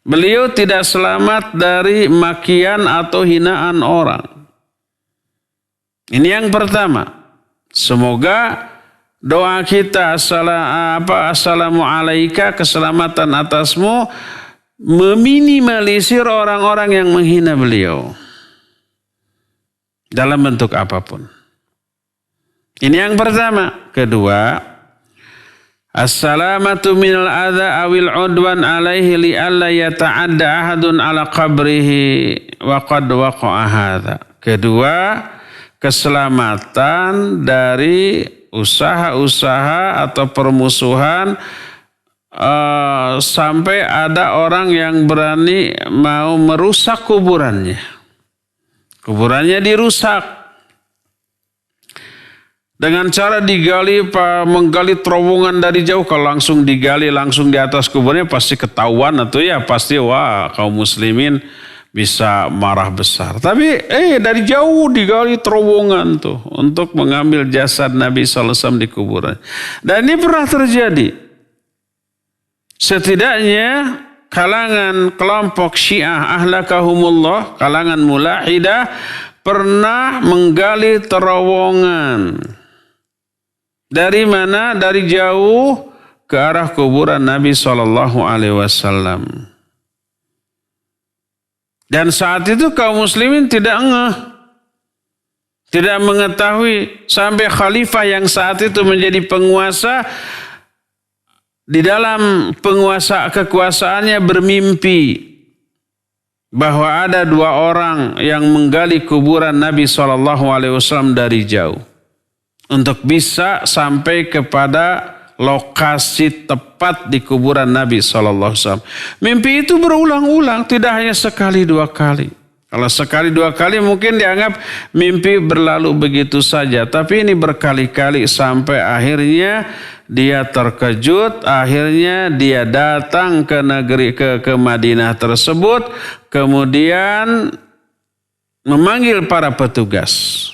Beliau tidak selamat dari makian atau hinaan orang. Ini yang pertama. Semoga doa kita assalamu alaika, keselamatan atasmu, meminimalisir orang-orang yang menghina beliau dalam bentuk apapun. Ini yang pertama. Kedua, assalamatu minal adza awil udwan alaihi li alla yata'adda ahadun ala qabrihi wa qad waqa'a hadza. Kedua, keselamatan dari usaha-usaha atau permusuhan sampai ada orang yang berani mau merusak kuburannya. Kuburannya dirusak dengan cara menggali terowongan dari jauh. Kalau langsung digali langsung di atas kuburnya pasti ketahuan, atau ya pasti kaum muslimin bisa marah besar. Tapi dari jauh digali terowongan tuh untuk mengambil jasad Nabi SAW di kuburan. Dan ini pernah terjadi. Setidaknya kalangan kelompok Syiah ahlakahumullah, kalangan mulahidah pernah menggali terowongan. Dari mana? Dari jauh ke arah kuburan Nabi SAW. Dan saat itu kaum muslimin tidak ngeh, tidak mengetahui, sampai khalifah yang saat itu menjadi penguasa, di dalam kekuasaannya bermimpi bahwa ada 2 orang yang menggali kuburan Nabi SAW dari jauh untuk bisa sampai kepada lokasi tepat di kuburan Nabi SAW. Mimpi itu berulang-ulang, tidak hanya sekali 2 kali. Kalau sekali 2 kali mungkin dianggap mimpi berlalu begitu saja. Tapi ini berkali-kali sampai akhirnya dia terkejut. Akhirnya dia datang ke ke Madinah tersebut. Kemudian memanggil para petugas.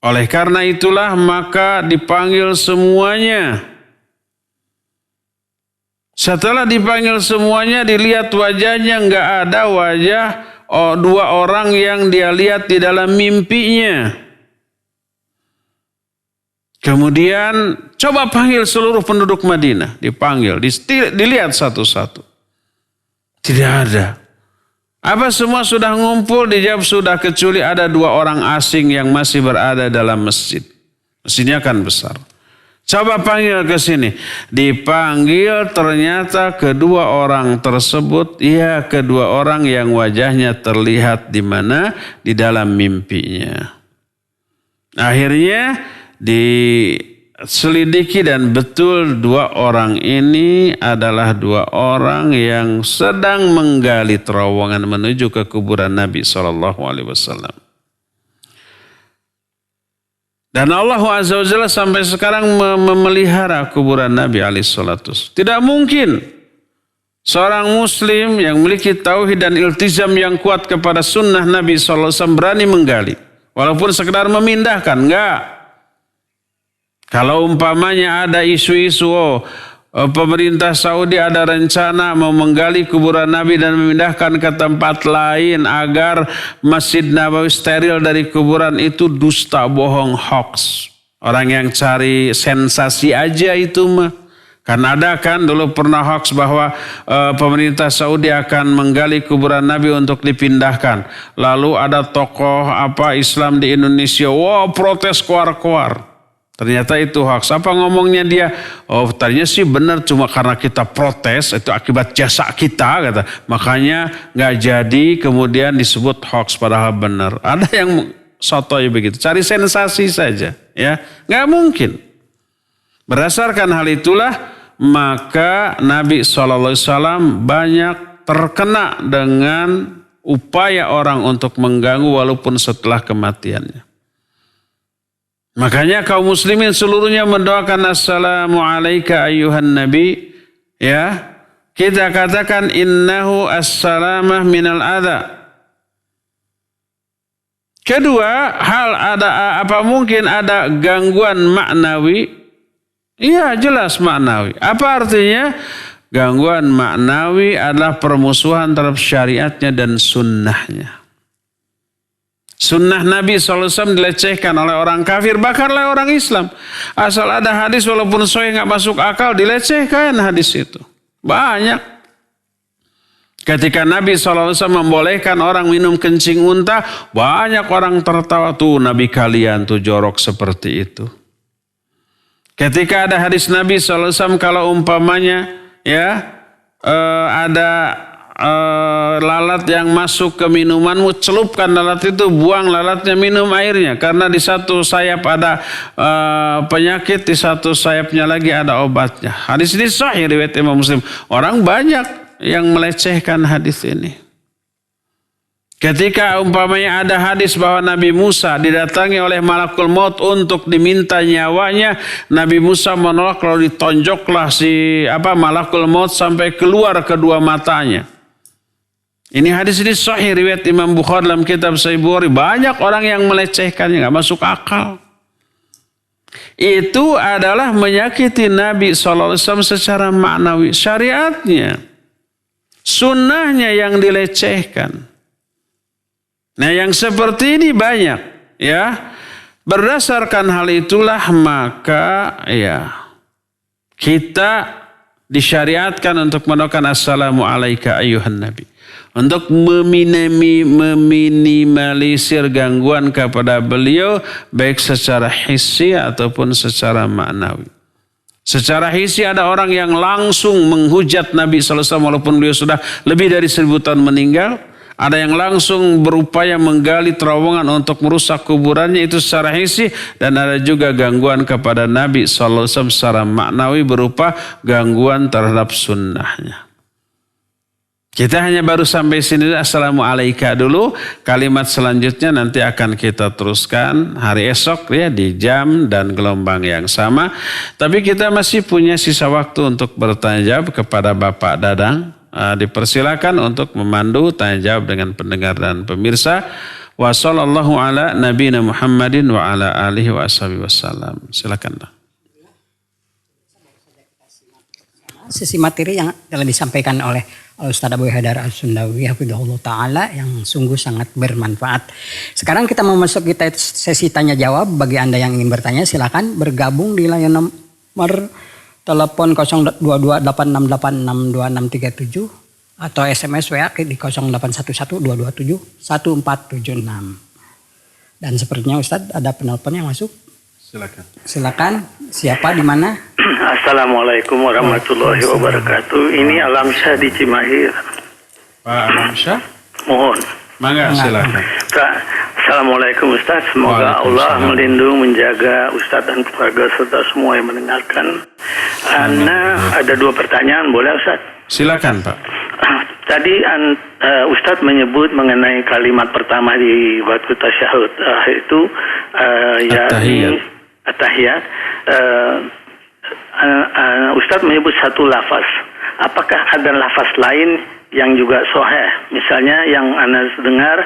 Oleh karena itulah maka dipanggil semuanya. Setelah dipanggil semuanya, dilihat wajahnya, enggak ada wajah 2 orang yang dia lihat di dalam mimpinya. Kemudian coba panggil seluruh penduduk Madinah. Dipanggil, dilihat satu-satu. Tidak ada. Apa semua sudah ngumpul? Dijawab sudah, kecuali ada 2 orang asing yang masih berada dalam masjid. Masjidnya kan besar. Coba panggil ke sini. Dipanggil, ternyata kedua orang tersebut, ya kedua orang yang wajahnya terlihat di mana? Di dalam mimpinya. Akhirnya diselidiki dan betul 2 orang ini adalah 2 orang yang sedang menggali terowongan menuju ke kuburan Nabi SAW. Dan Allah Azza wa Jalla sampai sekarang memelihara kuburan Nabi SAW. Tidak mungkin seorang muslim yang memiliki tauhid dan iltizam yang kuat kepada sunnah Nabi SAW berani menggali. Walaupun sekedar memindahkan, enggak. Kalau umpamanya ada isu-isu, pemerintah Saudi ada rencana mau menggali kuburan Nabi dan memindahkan ke tempat lain agar Masjid Nabawi steril dari kuburan, itu dusta, bohong, hoax. Orang yang cari sensasi aja itu mah. Karena ada kan dulu pernah hoax bahwa pemerintah Saudi akan menggali kuburan Nabi untuk dipindahkan. Lalu ada tokoh Islam di Indonesia, protes kuar-kuar. Ternyata itu hoax. Apa ngomongnya dia? Tadinya sih benar, cuma karena kita protes, itu akibat jasa kita, kata. Makanya nggak jadi, kemudian disebut hoax, padahal benar. Ada yang sotoy begitu, cari sensasi saja, ya, nggak mungkin. Berdasarkan hal itulah, maka Nabi SAW banyak terkena dengan upaya orang untuk mengganggu walaupun setelah kematiannya. Makanya kaum muslimin seluruhnya mendoakan assalamu alayka ayyuhan nabi, ya. Kita katakan innahu assalamah minal adha. Kedua, apa mungkin ada gangguan maknawi? Iya, jelas maknawi. Apa artinya? Gangguan maknawi adalah permusuhan terhadap syariatnya dan sunnahnya. Sunnah Nabi SAW dilecehkan oleh orang kafir, bahkan oleh orang Islam. Asal ada hadis walaupun sahih nggak masuk akal, dilecehkan hadis itu. Banyak. Ketika Nabi SAW membolehkan orang minum kencing unta, banyak orang tertawa, tuh Nabi kalian tuh jorok seperti itu. Ketika ada hadis Nabi SAW kalau umpamanya ya ada lalat yang masuk ke minumanmu, celupkan lalat itu, buang lalatnya, minum airnya. Karena di satu sayap ada penyakit, di satu sayapnya lagi ada obatnya. Hadis ini sahih riwayat Imam Muslim. Orang banyak yang melecehkan hadis ini. Ketika umpamanya ada hadis bahwa Nabi Musa didatangi oleh malakul maut untuk diminta nyawanya, Nabi Musa menolak, lalu ditonjoklah malakul maut sampai keluar kedua matanya. Ini hadis ini sahih riwayat Imam Bukhari dalam kitab Sahih Bukhari. Banyak orang yang melecehkannya, nggak masuk akal. Itu adalah menyakiti Nabi SAW secara maknawi. Syariatnya, sunnahnya yang dilecehkan. Nah, yang seperti ini banyak, ya. Berdasarkan hal itulah maka ya kita disyariatkan untuk mendoakan assalamu alaika ayyuhan nabi. Untuk meminimalisir gangguan kepada beliau baik secara hissi ataupun secara maknawi. Secara hissi ada orang yang langsung menghujat Nabi SAW walaupun beliau sudah lebih dari 1000 tahun meninggal. Ada yang langsung berupaya menggali terowongan untuk merusak kuburannya, itu secara hissi. Dan ada juga gangguan kepada Nabi SAW secara maknawi berupa gangguan terhadap sunnahnya. Kita hanya baru sampai sini. Assalamualaikum dulu. Kalimat selanjutnya nanti akan kita teruskan hari esok ya, di jam dan gelombang yang sama. Tapi kita masih punya sisa waktu untuk bertanya jawab kepada Bapak Dadang. Dipersilakan untuk memandu tanya jawab dengan pendengar dan pemirsa. Wa sallallahu ala nabiyina Muhammadin wa ala alihi wa ashabihi wasallam. Silakan. Sisi materi yang telah disampaikan oleh Ustaz Abu Haidar As-Sundawi hafizahullah taala yang sungguh sangat bermanfaat. Sekarang kita mau masuk kita sesi tanya jawab. Bagi Anda yang ingin bertanya silakan bergabung di layanan nomor telepon 0228686267 atau SMS WA di 0811227146. Dan sepertinya Ustadz ada penelpon yang masuk. Silakan. Siapa di mana? Assalamualaikum warahmatullahi wabarakatuh. Ini Alamsyah di Cimahi. Pak Alamsyah? Mohon. Mangga silakan. Assalamualaikum Ustaz. Semoga Allah melindungi, menjaga Ustaz dan keluarga serta semua yang mendengarkan. Ana ada 2 pertanyaan, boleh Ustaz? Silakan Pak. Tadi Ustaz menyebut mengenai kalimat pertama di waktu tasyahud, itu at-tahiyat. Ustaz menyebut satu lafaz. Apakah ada lafaz lain yang juga sahih? Misalnya yang Ana dengar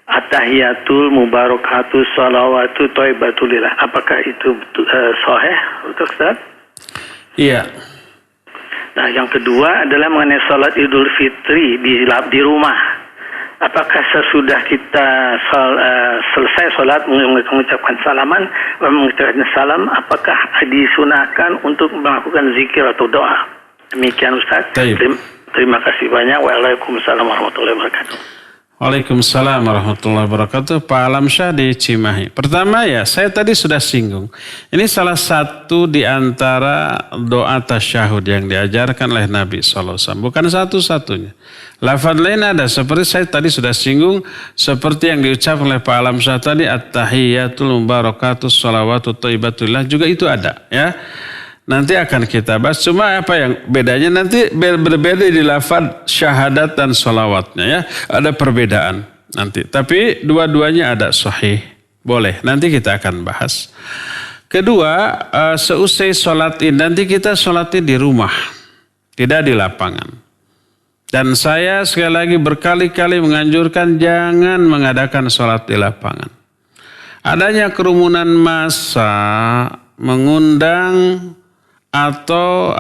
at-tahiyatul mubarakatus salawatu thayyibatulillah. Apakah itu sahih Ustaz? Iya. Nah, yang kedua adalah mengenai salat Idul Fitri di rumah. Apakah sesudah kita selesai salat mengucapkan salam, apakah disunahkan untuk melakukan zikir atau doa? Demikian Ustaz. Terima kasih banyak. Waalaikumsalam warahmatullahi wabarakatuh. Waalaikumsalam warahmatullahi wabarakatuh. Pak Alamsyah di Cimahi. Pertama ya, saya tadi sudah singgung. Ini salah satu di antara doa tasyahud yang diajarkan oleh Nabi SAW. Bukan satu-satunya. Lafaz lain ada. Seperti saya tadi sudah singgung. Seperti yang diucapkan oleh Pak Alamsyah tadi. At-tahiyyatul mubarakatus salawatu thayyibatulillah. Juga itu ada ya. Nanti akan kita bahas. Cuma apa yang bedanya nanti berbeda di lafaz syahadat dan sholawatnya ya. Ada perbedaan nanti. Tapi dua-duanya ada sahih. Boleh. Nanti kita akan bahas. Kedua, seusai sholat ini. Nanti kita sholatnya di rumah. Tidak di lapangan. Dan saya sekali lagi berkali-kali menganjurkan jangan mengadakan sholat di lapangan. Adanya kerumunan massa mengundang atau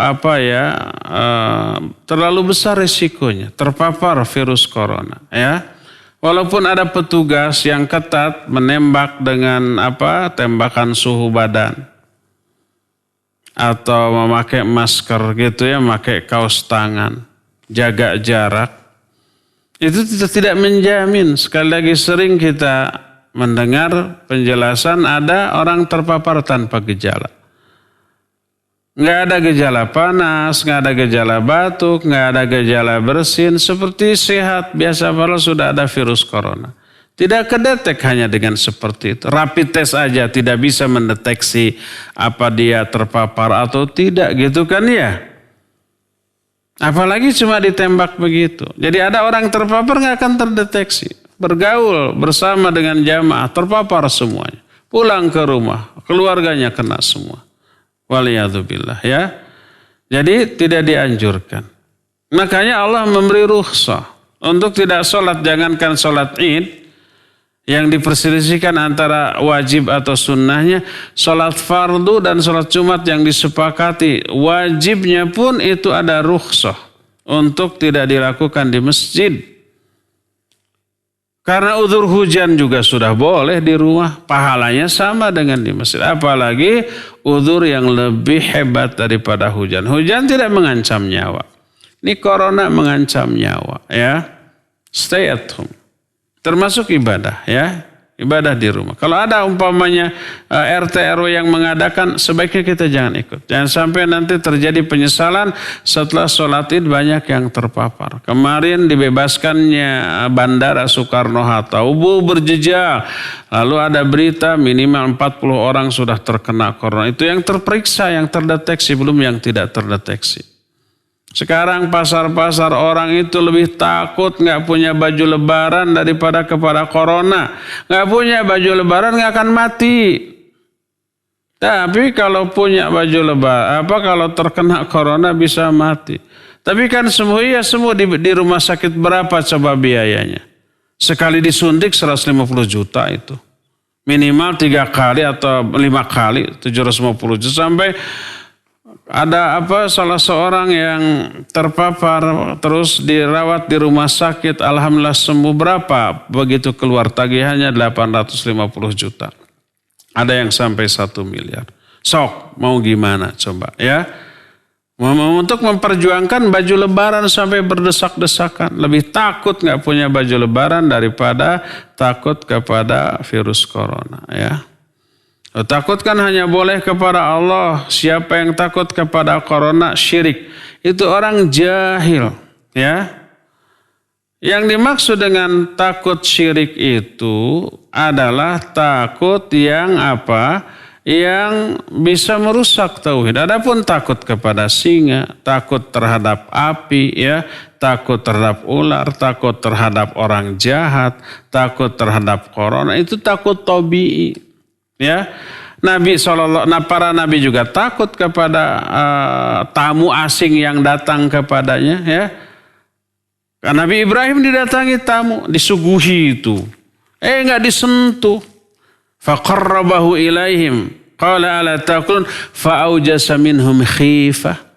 terlalu besar risikonya terpapar virus corona ya. Walaupun ada petugas yang ketat menembak dengan tembakan suhu badan atau memakai masker gitu ya, memakai kaos tangan, jaga jarak, itu tidak menjamin. Sekali lagi sering kita mendengar penjelasan ada orang terpapar tanpa gejala. Nggak ada gejala panas, nggak ada gejala batuk, nggak ada gejala bersin, seperti sehat biasa padahal sudah ada virus corona. Tidak kedetek hanya dengan seperti itu. Rapid test aja tidak bisa mendeteksi apa dia terpapar atau tidak gitu kan ya. Apalagi cuma ditembak begitu. Jadi ada orang terpapar nggak akan terdeteksi. Bergaul bersama dengan jamaah terpapar semuanya. Pulang ke rumah, keluarganya kena semua. Waliyadzubillah ya. Jadi tidak dianjurkan. Makanya Allah memberi rukhsah untuk tidak sholat. Jangankan sholat id yang diperselisihkan antara wajib atau sunnahnya. Sholat fardu dan sholat jumat yang disepakati. Wajibnya pun itu ada rukhsah untuk tidak dilakukan di masjid. Karena udzur hujan juga sudah boleh di rumah. Pahalanya sama dengan di masjid. Apalagi udzur yang lebih hebat daripada hujan. Hujan tidak mengancam nyawa. Ini corona mengancam nyawa ya. Stay at home. Termasuk ibadah ya. Ibadah di rumah. Kalau ada umpamanya RT RW yang mengadakan, sebaiknya kita jangan ikut. Jangan sampai nanti terjadi penyesalan setelah sholat id banyak yang terpapar. Kemarin dibebaskannya Bandara Soekarno-Hatta, berjejal. Lalu ada berita minimal 40 orang sudah terkena corona. Itu yang terperiksa, yang terdeteksi, belum yang tidak terdeteksi. Sekarang pasar-pasar orang itu lebih takut nggak punya baju lebaran daripada kepada corona. Nggak punya baju lebaran nggak akan mati. Tapi kalau punya baju lebaran, kalau terkena corona bisa mati. Tapi kan semua di rumah sakit berapa coba biayanya? Sekali disuntik 150 juta itu. Minimal 3 kali atau 5 kali 750 juta sampai ada salah seorang yang terpapar terus dirawat di rumah sakit, alhamdulillah sembuh. Berapa begitu keluar tagihannya? 850 juta. Ada yang sampai 1 miliar. Sok mau gimana coba ya. Untuk memperjuangkan baju lebaran sampai berdesak-desakan. Lebih takut nggak punya baju lebaran daripada takut kepada virus corona ya. Takut kan hanya boleh kepada Allah. Siapa yang takut kepada corona syirik. Itu orang jahil. Ya. Yang dimaksud dengan takut syirik itu adalah takut yang yang bisa merusak tauhid. Adapun takut kepada singa, takut terhadap api, ya, takut terhadap ular, takut terhadap orang jahat, takut terhadap corona, itu takut tabii. Ya, para nabi juga takut kepada tamu asing yang datang kepadanya. Ya, karena Nabi Ibrahim didatangi tamu, disuguhi itu, nggak disentuh. Faqarrabahu ilaihim, qala ala taqulun, fa'aujasa minhum khifah.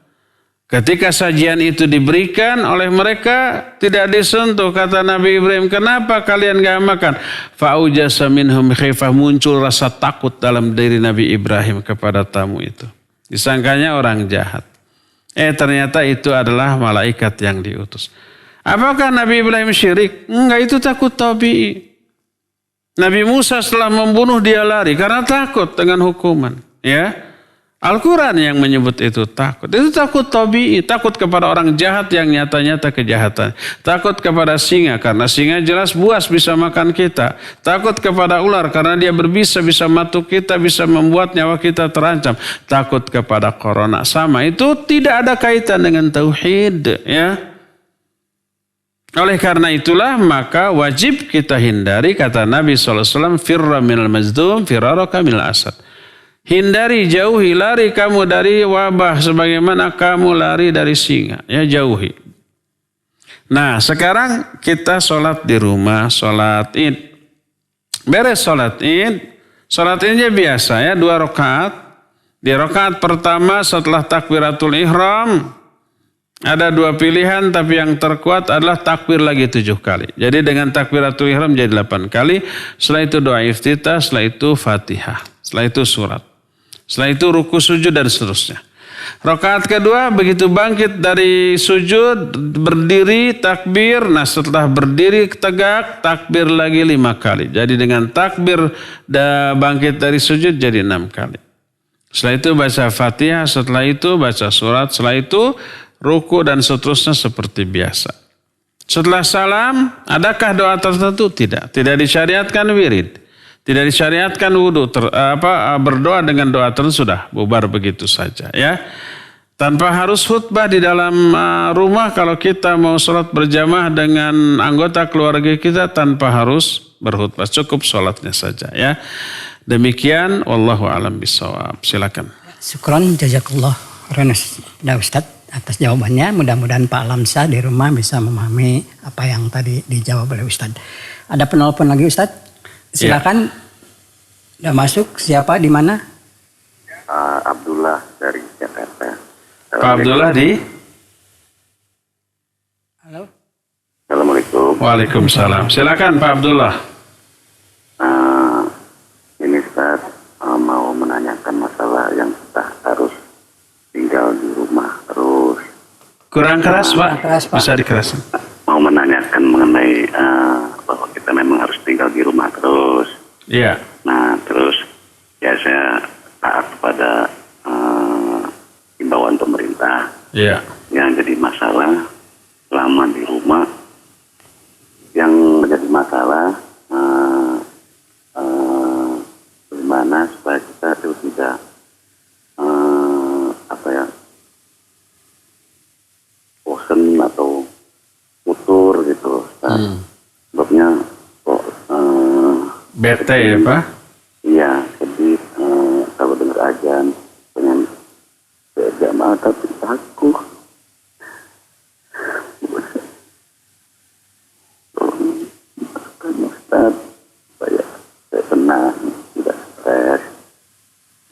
Ketika sajian itu diberikan oleh mereka, tidak disentuh. Kata Nabi Ibrahim, kenapa kalian gak makan? Fa'aujasa minhum khifah, muncul rasa takut dalam diri Nabi Ibrahim kepada tamu itu. Disangkanya orang jahat. Ternyata itu adalah malaikat yang diutus. Apakah Nabi Ibrahim syirik? Enggak, itu takut tabii. Nabi Musa setelah membunuh dia lari karena takut dengan hukuman. Ya. Al-Quran yang menyebut itu takut. Itu takut tabii, takut kepada orang jahat yang nyata-nyata kejahatan. Takut kepada singa karena singa jelas buas bisa makan kita. Takut kepada ular karena dia berbisa bisa matuk kita, bisa membuat nyawa kita terancam. Takut kepada corona sama. Itu tidak ada kaitan dengan tauhid, ya. Oleh karena itulah maka wajib kita hindari, kata Nabi SAW, firra minal mazdum firaraka minal asad. Hindari, jauhi, lari kamu dari wabah sebagaimana kamu lari dari singa. Ya, jauhi. Nah, sekarang kita sholat di rumah, sholat id. Beres sholat id. Sholat idnya biasa ya, 2 rakaat. Di rakaat pertama setelah takbiratul ihram, ada 2 pilihan, tapi yang terkuat adalah takbir lagi 7 kali. Jadi dengan takbiratul ihram jadi 8 kali. Setelah itu doa iftitah, setelah itu fatihah, setelah itu surat. Setelah itu ruku, sujud, dan seterusnya. Rakaat kedua begitu bangkit dari sujud, berdiri, takbir. Nah, setelah berdiri tegak, takbir lagi 5 kali. Jadi dengan takbir bangkit dari sujud jadi 6 kali. Setelah itu baca Fatihah, setelah itu baca surat, setelah itu ruku dan seterusnya seperti biasa. Setelah salam, adakah doa tertentu? Tidak. Tidak disyariatkan wirid. Tidak disyariatkan wudhu. Berdoa dengan doa tertentu sudah bubar begitu saja ya. Tanpa harus khutbah di dalam rumah, kalau kita mau sholat berjamaah dengan anggota keluarga kita tanpa harus berkhutbah. Cukup sholatnya saja ya. Demikian, wallahu a'lam bishawab. Silakan. Syukron, jazakallah khairan Ustaz atas jawabannya. Mudah-mudahan Pak Lamsa di rumah bisa memahami apa yang tadi dijawab oleh Ustaz. Ada penelpon lagi Ustaz? Silakan. Udah masuk, siapa di mana? Abdullah dari Jakarta. Pak Abdullah di? Halo. Assalamualaikum. Waalaikumsalam. Silakan Pak Abdullah. Ini Ustaz mau menanyakan masalah yang kita harus tinggal di rumah terus. Kurang keras Pak? Keras, Pak. Bisa dikerasin. Mau menanyakan mengenai bahwa kita memang harus tinggal di rumah terus. Iya. Nah terus ya saya taat kepada himbauan pemerintah. Iya. Yang jadi masalah selama di rumah, yang menjadi masalah bagaimana supaya kita itu tidak bosan atau futur gitu. Sebabnya kok Bete ya Pak? iya sedih kalau dengar ajan pengen berjamaah tapi takut. Tolong Ustaz supaya saya tenang, tidak stres.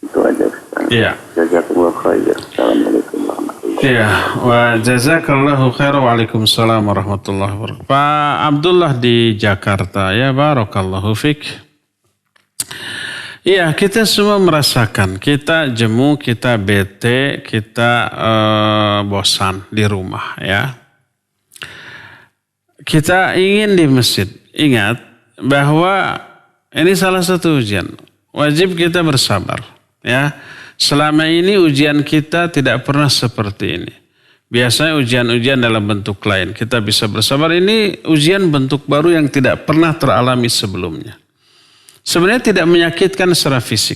Itu aja Ustaz. Iya. Jazakumullah khair. Assalamualaikum warahmatullahi wabarakatuh. Iya, wa jazakallahu khair. Waalaikumsalam warahmatullahi wabarakatuh. Pak Abdullah di Jakarta ya, barakallahu fik. Iya, kita semua merasakan, kita jemu, kita bete, kita bosan di rumah ya. Kita ingin di masjid. Ingat bahwa ini salah satu ujian. Wajib kita bersabar ya. Selama ini ujian kita tidak pernah seperti ini. Biasanya ujian-ujian dalam bentuk lain. Kita bisa bersabar. Ini ujian bentuk baru yang tidak pernah teralami sebelumnya. Sebenarnya tidak menyakitkan secara fisik.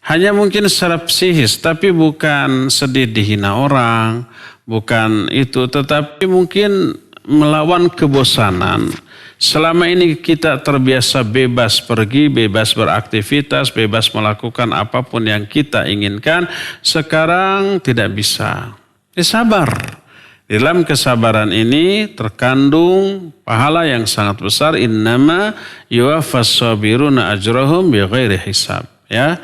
Hanya mungkin secara psikis. Tapi bukan sedih dihina orang. Bukan itu. Tetapi mungkin melawan kebosanan. Selama ini kita terbiasa bebas pergi, bebas beraktivitas, bebas melakukan apapun yang kita inginkan. Sekarang tidak bisa. Sabar. Di dalam kesabaran ini terkandung pahala yang sangat besar. Innama yuwaffas sabiruna ajrahum bighairi hisab. Ya.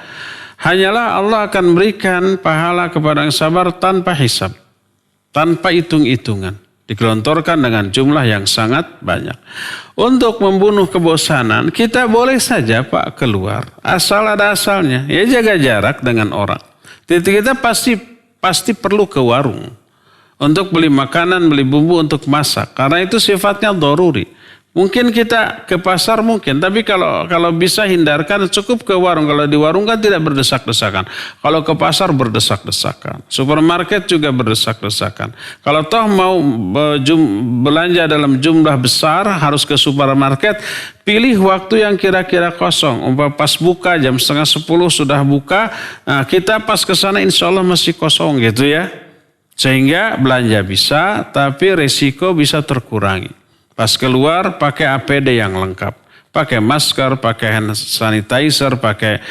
Hanyalah Allah akan berikan pahala kepada yang sabar tanpa hisab. Tanpa hitung-hitungan. Digelontorkan dengan jumlah yang sangat banyak. Untuk membunuh kebosanan, kita boleh saja Pak keluar. Asal ada asalnya. Ya jaga jarak dengan orang. Kita pasti perlu ke warung. Untuk beli makanan, beli bumbu untuk masak. Karena itu sifatnya doruri. Mungkin kita ke pasar mungkin. Tapi kalau bisa hindarkan cukup ke warung. Kalau di warung kan tidak berdesak-desakan. Kalau ke pasar berdesak-desakan. Supermarket juga berdesak-desakan. Kalau toh mau belanja dalam jumlah besar harus ke supermarket. Pilih waktu yang kira-kira kosong. Pas buka jam 9:30 sudah buka. Nah, kita pas ke sana insya Allah masih kosong gitu ya. Sehingga belanja bisa tapi resiko bisa terkurangi. Pas keluar pakai APD yang lengkap. Pakai masker, pakai hand sanitizer, pakai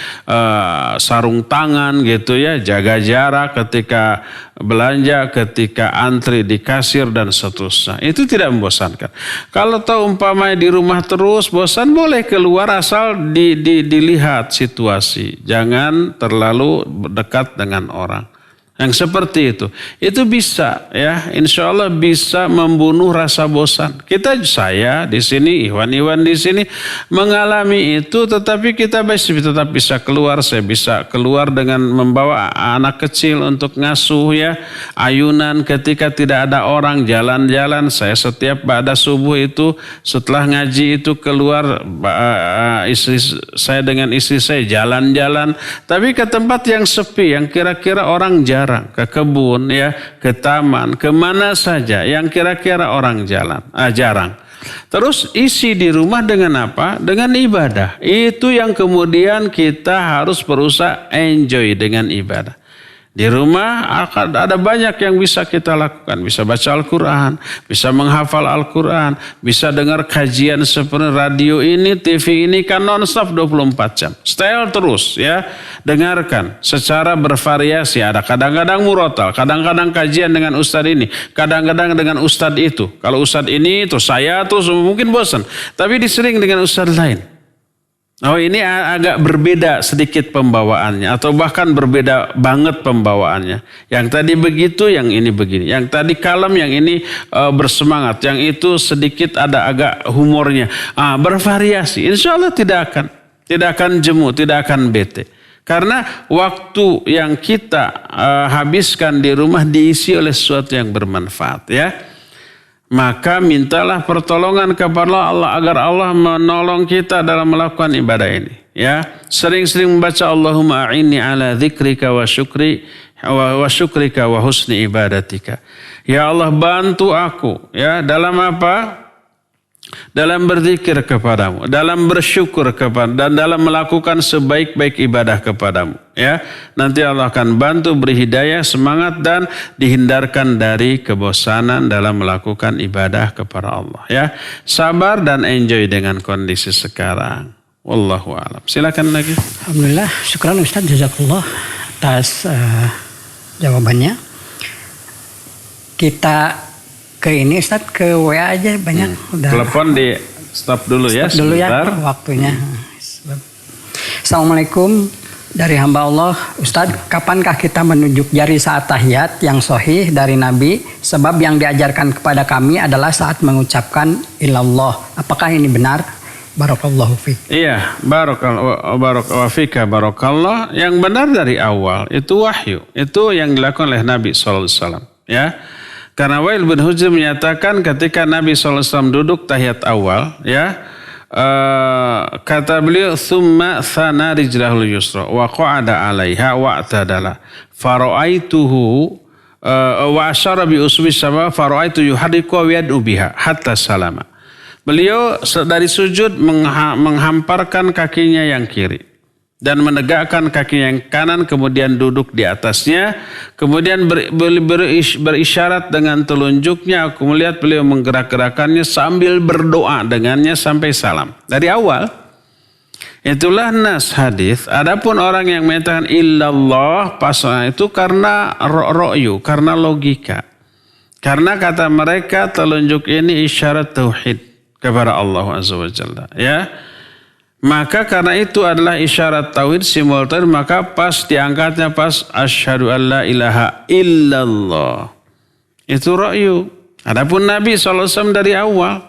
sarung tangan gitu ya. Jaga jarak ketika belanja, ketika antri di kasir dan seterusnya. Itu tidak membosankan. Kalau tahu umpamanya di rumah terus bosan boleh keluar asal dilihat situasi. Jangan terlalu dekat dengan orang. Yang seperti itu bisa ya, insya Allah bisa membunuh rasa bosan. Saya di sini, Iwan di sini mengalami itu, tetapi kita tetap bisa keluar. Saya bisa keluar dengan membawa anak kecil untuk ngasuh ya, ayunan ketika tidak ada orang, jalan-jalan. Saya setiap pada subuh itu setelah ngaji itu keluar, dengan istri saya jalan-jalan, tapi ke tempat yang sepi, yang kira-kira orang jarang, ke kebun ya, ke taman, kemana saja yang kira-kira orang jarang. Terus isi di rumah dengan apa? Dengan ibadah. Itu yang kemudian kita harus berusaha enjoy dengan ibadah. Di rumah akan ada banyak yang bisa kita lakukan. Bisa baca Al-Quran, bisa menghafal Al-Quran, bisa dengar kajian seperti radio ini, TV ini kan non-stop 24 jam. Style terus ya, dengarkan secara bervariasi. Ada kadang-kadang murotal, kadang-kadang kajian dengan ustadz ini, kadang-kadang dengan ustadz itu. Kalau ustadz ini itu saya tuh mungkin bosan, tapi disering dengan ustadz lain. Oh ini agak berbeda sedikit pembawaannya, atau bahkan berbeda banget pembawaannya. Yang tadi begitu, yang ini begini. Yang tadi kalem, yang ini bersemangat. Yang itu sedikit ada agak humornya. Bervariasi. Insya Allah tidak akan jemu, tidak akan bete. Karena waktu yang kita habiskan di rumah diisi oleh sesuatu yang bermanfaat ya. Maka mintalah pertolongan kepada Allah agar Allah menolong kita dalam melakukan ibadah ini. Ya, sering-sering membaca Allahumma a'inni ala dzikrika wa syukrika wa husni ibadatika. Ya Allah bantu aku ya dalam apa? Dalam berzikir kepadamu, dalam bersyukur dan dalam melakukan sebaik-baik ibadah kepadamu. Ya, nanti Allah akan bantu beri hidayah, semangat dan dihindarkan dari kebosanan dalam melakukan ibadah kepada Allah. Ya, sabar dan enjoy dengan kondisi sekarang. Wallahu a'lam. Silakan lagi. Alhamdulillah, syukran Ustaz, jazakallah atas jawabannya. Kita ke ini Ustaz, ke WA aja banyak. Udah. Telepon di stop dulu ya. Stop dulu ya waktunya. Assalamualaikum, dari hamba Allah. Ustaz, kapankah kita menunjuk jari saat tahiyat yang sahih dari Nabi? Sebab yang diajarkan kepada kami adalah saat mengucapkan ilallah. Apakah ini benar? Barakallahu fiik. Iya, barakallahu fika, barakallah. Yang benar dari awal itu wahyu. Itu yang dilakukan oleh Nabi SAW. Ya. Karena Wa'il bin Hujr menyatakan ketika Nabi SAW duduk tahiyat awal, ya, kata beliau, "Tsumma thana rijlahul yusra wa qa'ada 'alaiha wa i'tadala. Fara'aituhu wa asyara bi usbi sama fara'aitu yuharriku wa yad'u biha hatta salama." Beliau dari sujud menghamparkan kakinya yang kiri dan menegakkan kaki yang kanan, kemudian duduk di atasnya, kemudian berisyarat dengan telunjuknya. Aku melihat beliau menggerak-gerakannya sambil berdoa dengannya sampai salam. Dari awal, itulah nas hadis. Adapun orang yang mengatakan illallah pasal itu karena ro'yu, karena logika. Karena kata mereka telunjuk ini isyarat tauhid kepada Allah Azza wa Jalla. Ya. Maka karena itu adalah isyarat tauhid simultan, maka pas diangkatnya pas asyhadu alla ilaha illallah. Itu ra'yu. Adapun Nabi SAW dari awal.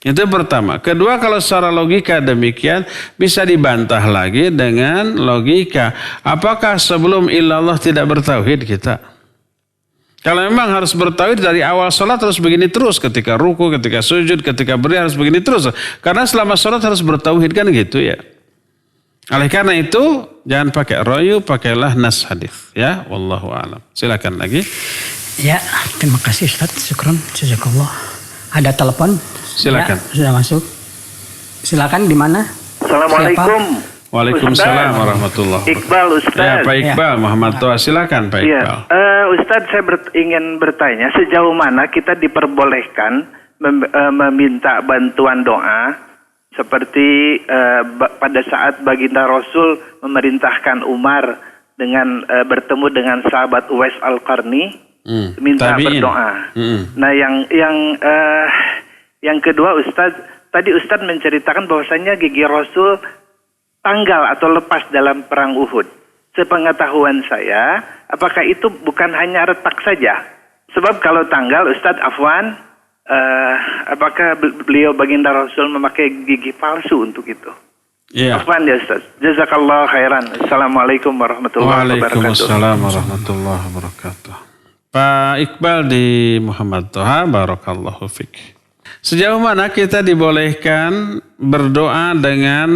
Itu pertama. Kedua, kalau secara logika demikian bisa dibantah lagi dengan logika. Apakah sebelum illallah tidak bertauhid kita? Kalau memang harus bertauhid dari awal sholat harus begini terus. Ketika ruku, ketika sujud, ketika berdiri harus begini terus. Karena selama sholat harus bertauhid kan gitu ya. Oleh karena itu jangan pakai royu, pakailah nas hadis. Ya, wallahu a'lam. Silakan lagi. Ya, terima kasih Ustaz. Syukron, jazakallah. Ada telepon? Silakan. Ya, sudah masuk. Silakan, di mana? Assalamualaikum. Siapa? Waalaikumsalam warahmatullahi wabarakatuh. Iqbal Ustaz. Ya, Pak Iqbal, Muhammad Toha, silakan Pak Iqbal. Ustaz, saya ingin bertanya sejauh mana kita diperbolehkan meminta bantuan doa seperti pada saat baginda Rasul memerintahkan Umar dengan bertemu dengan sahabat Uwais Al-Qarni minta berdoa. Nah, yang kedua Ustaz, tadi Ustaz menceritakan bahwasanya gigi Rasul tanggal atau lepas dalam perang Uhud. sepengetahuan saya, apakah itu bukan hanya retak saja? Sebab kalau tanggal, Ustadz Afwan, apakah beliau baginda Rasul memakai gigi palsu untuk itu? Iya. Afwan ya Ustadz. Jazakallah khairan. Assalamualaikum warahmatullahi wabarakatuh. Waalaikumsalam warahmatullahi wabarakatuh. Pak Iqbal di Muhammad Toha, barakallahu fik. Sejauh mana kita dibolehkan berdoa dengan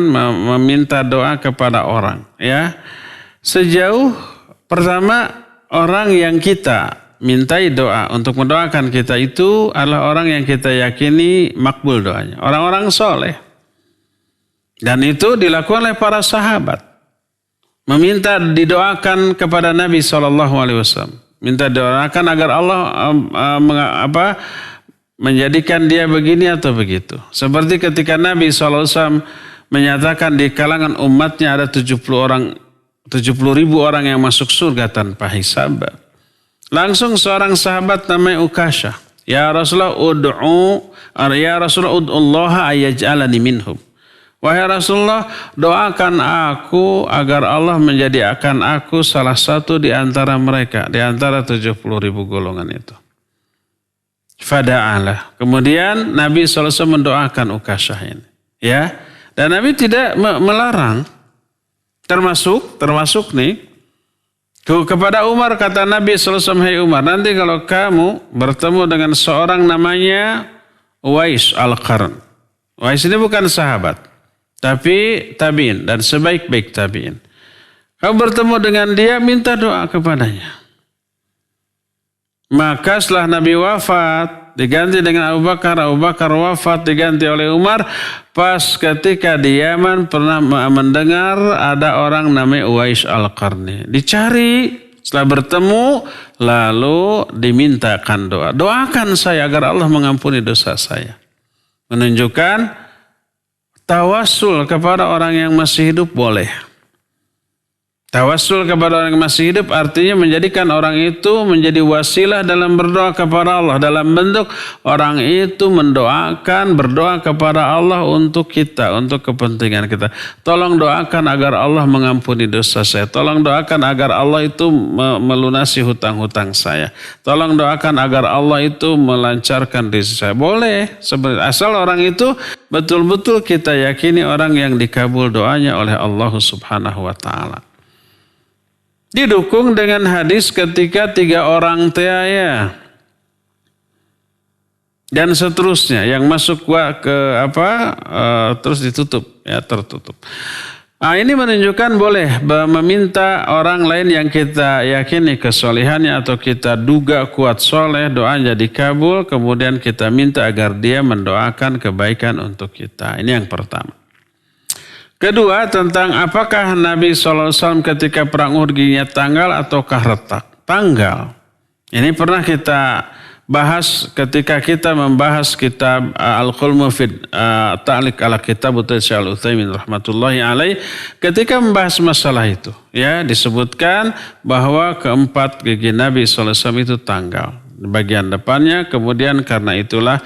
meminta doa kepada orang, ya? Sejauh pertama orang yang kita mintai doa untuk mendoakan kita itu adalah orang yang kita yakini makbul doanya, orang-orang soleh. Dan itu dilakukan oleh para sahabat. Meminta didoakan kepada Nabi SAW. Minta doakan agar Allah menjadikan dia begini atau begitu. Seperti ketika Nabi SAW menyatakan di kalangan umatnya ada 70.000 orang yang masuk surga tanpa hisab. Langsung seorang sahabat namanya Ukasha. Ya Rasulullah ud'ullaha ayyaj'alani minhum. Wahai Rasulullah, doakan aku agar Allah menjadikan aku salah satu di antara mereka, di antara 70.000 golongan itu. Fada'alah. Kemudian Nabi SAW mendoakan Ukasha ini. Ya. Dan Nabi tidak melarang. Termasuk nih. Kepada Umar kata Nabi SAW, hai Umar, nanti kalau kamu bertemu dengan seorang namanya Uwais Al-Qarn. Uwais ini bukan sahabat. Tapi tabi'in dan sebaik-baik tabi'in. Kamu bertemu dengan dia, minta doa kepadanya. Maka setelah Nabi wafat, diganti dengan Abu Bakar. Abu Bakar wafat, diganti oleh Umar. Pas ketika di Yaman pernah mendengar ada orang namanya Uwais Al-Qarni. Dicari, setelah bertemu, lalu dimintakan doa. Doakan saya agar Allah mengampuni dosa saya. Menunjukkan tawassul kepada orang yang masih hidup boleh. Tawassul kepada orang yang masih hidup artinya menjadikan orang itu menjadi wasilah dalam berdoa kepada Allah. Dalam bentuk orang itu mendoakan, berdoa kepada Allah untuk kita, untuk kepentingan kita. Tolong doakan agar Allah mengampuni dosa saya. Tolong doakan agar Allah itu melunasi hutang-hutang saya. Tolong doakan agar Allah itu melancarkan rezeki saya. Boleh, asal orang itu betul-betul kita yakini orang yang dikabul doanya oleh Allah Subhanahu wa ta'ala. Didukung dengan hadis ketika 3 orang teaya dan seterusnya yang masuk terus ditutup, ya tertutup. Nah, ini menunjukkan boleh meminta orang lain yang kita yakini kesolehannya atau kita duga kuat soleh, doanya dikabul, kemudian kita minta agar dia mendoakan kebaikan untuk kita. Ini yang pertama. Kedua, tentang apakah Nabi SAW ketika perang Uhud giginya tanggal ataukah retak? Tanggal. Ini pernah kita bahas ketika kita membahas kitab Al-Qul Mufid Ta'liq ala Kitab Syekh Al-Utsaimin rahmatullahi alaih. Ketika membahas masalah itu, ya disebutkan bahwa keempat gigi Nabi SAW itu tanggal. Bagian depannya, kemudian karena itulah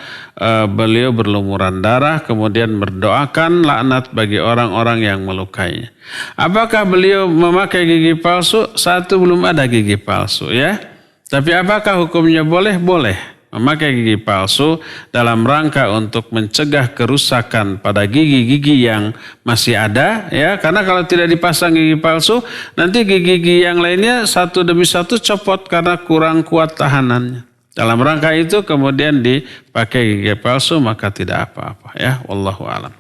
beliau berlumuran darah, kemudian berdoakan laknat bagi orang-orang yang melukainya. Apakah beliau memakai gigi palsu? Satu, belum ada gigi palsu, ya. Tapi apakah hukumnya boleh? Boleh. Memakai gigi palsu dalam rangka untuk mencegah kerusakan pada gigi-gigi yang masih ada, ya. Karena kalau tidak dipasang gigi palsu, nanti gigi-gigi yang lainnya satu demi satu copot karena kurang kuat tahanannya. Dalam rangka itu kemudian dipakai gigi palsu, maka tidak apa-apa, ya. Wallahu a'lam.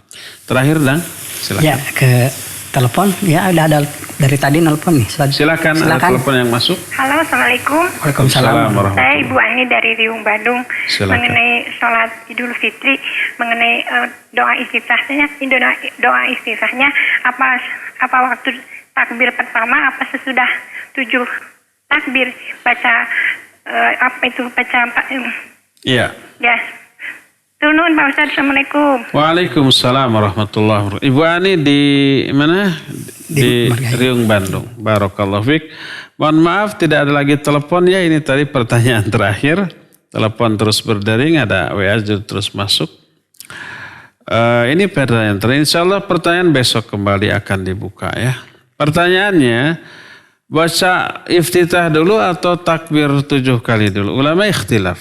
Terakhir, Dang, silakan. Ya, ke telepon. Ya, ada dari tadi nelpon nih. Silakan. Ada telepon yang masuk. Halo, Assalamualaikum. Waalaikumsalam. Saya Ibu Ani dari Riung Bandung. Silakan. Mengenai sholat Idul Fitri, mengenai doa istiftahnya, apa waktu takbir pertama, apa sesudah 7 takbir baca Iya. Ya. Turun Pak Ustadz. Assalamualaikum. Waalaikumsalam warahmatullahi wabarakatuh. Ibu Ani di mana? Di Riung Bandung. Barakallahu fiik. Mohon maaf tidak ada lagi telepon, ya. Ini tadi pertanyaan terakhir. Telepon terus berdering, ada WA terus masuk. Ini pertanyaan terakhir. Insya Allah pertanyaan besok kembali akan dibuka, ya. Pertanyaannya, baca iftitah dulu atau takbir 7 kali dulu? Ulama ikhtilaf.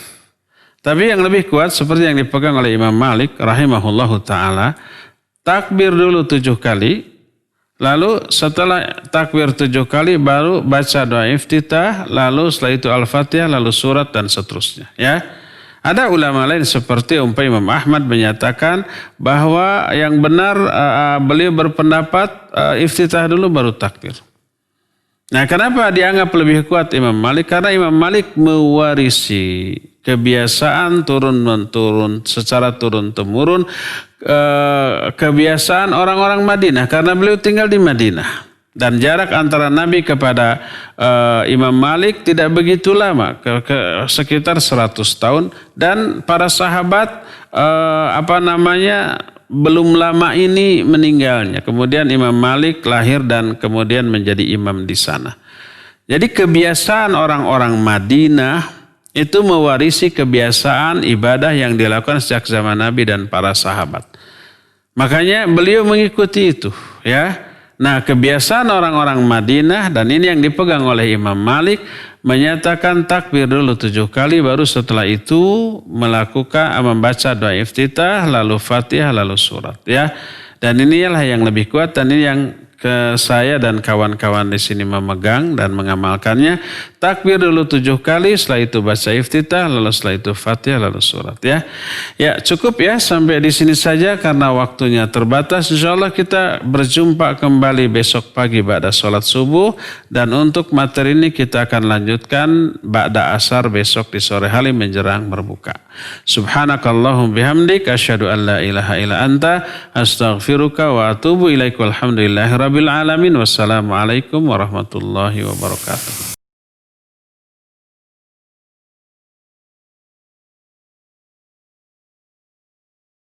Tapi yang lebih kuat seperti yang dipegang oleh Imam Malik rahimahullahu ta'ala, takbir dulu 7 kali, lalu setelah takbir 7 kali baru baca doa iftitah, lalu setelah itu Al-Fatihah, lalu surat dan seterusnya. Ya. Ada ulama lain seperti Imam Ahmad menyatakan bahwa yang benar beliau berpendapat iftitah dulu baru takbir. Nah, kenapa dianggap lebih kuat Imam Malik? Karena Imam Malik mewarisi kebiasaan turun-menurun, secara turun-temurun, kebiasaan orang-orang Madinah. Karena beliau tinggal di Madinah. Dan jarak antara Nabi kepada Imam Malik tidak begitu lama, sekitar 100 tahun. Dan para sahabat belum lama ini meninggalnya. Kemudian Imam Malik lahir dan kemudian menjadi imam di sana. Jadi kebiasaan orang-orang Madinah itu mewarisi kebiasaan ibadah yang dilakukan sejak zaman Nabi dan para sahabat. Makanya beliau mengikuti itu, ya. Nah, kebiasaan orang-orang Madinah dan ini yang dipegang oleh Imam Malik, menyatakan takbir dulu 7 kali, baru setelah itu membaca doa iftitah, lalu Fatihah, lalu surat, ya. Dan inilah yang lebih kuat dan ini yang saya dan kawan-kawan di sini memegang dan mengamalkannya. Takbir dulu 7 kali, setelah itu baca iftitah, lalu setelah itu Fatihah, lalu surat, ya. Ya, cukup ya sampai di sini saja karena waktunya terbatas. Insyaallah kita berjumpa kembali besok pagi ba'da sholat subuh, dan untuk materi ini kita akan lanjutkan ba'da asar besok di sore hari menjelang berbuka. Subhanakallahum bihamdik asyhadu an la ilaha illa anta astaghfiruka wa atubu ilaik. Walhamdulillahi rabbil alamin. Wassalamualaikum warahmatullahi wabarakatuh.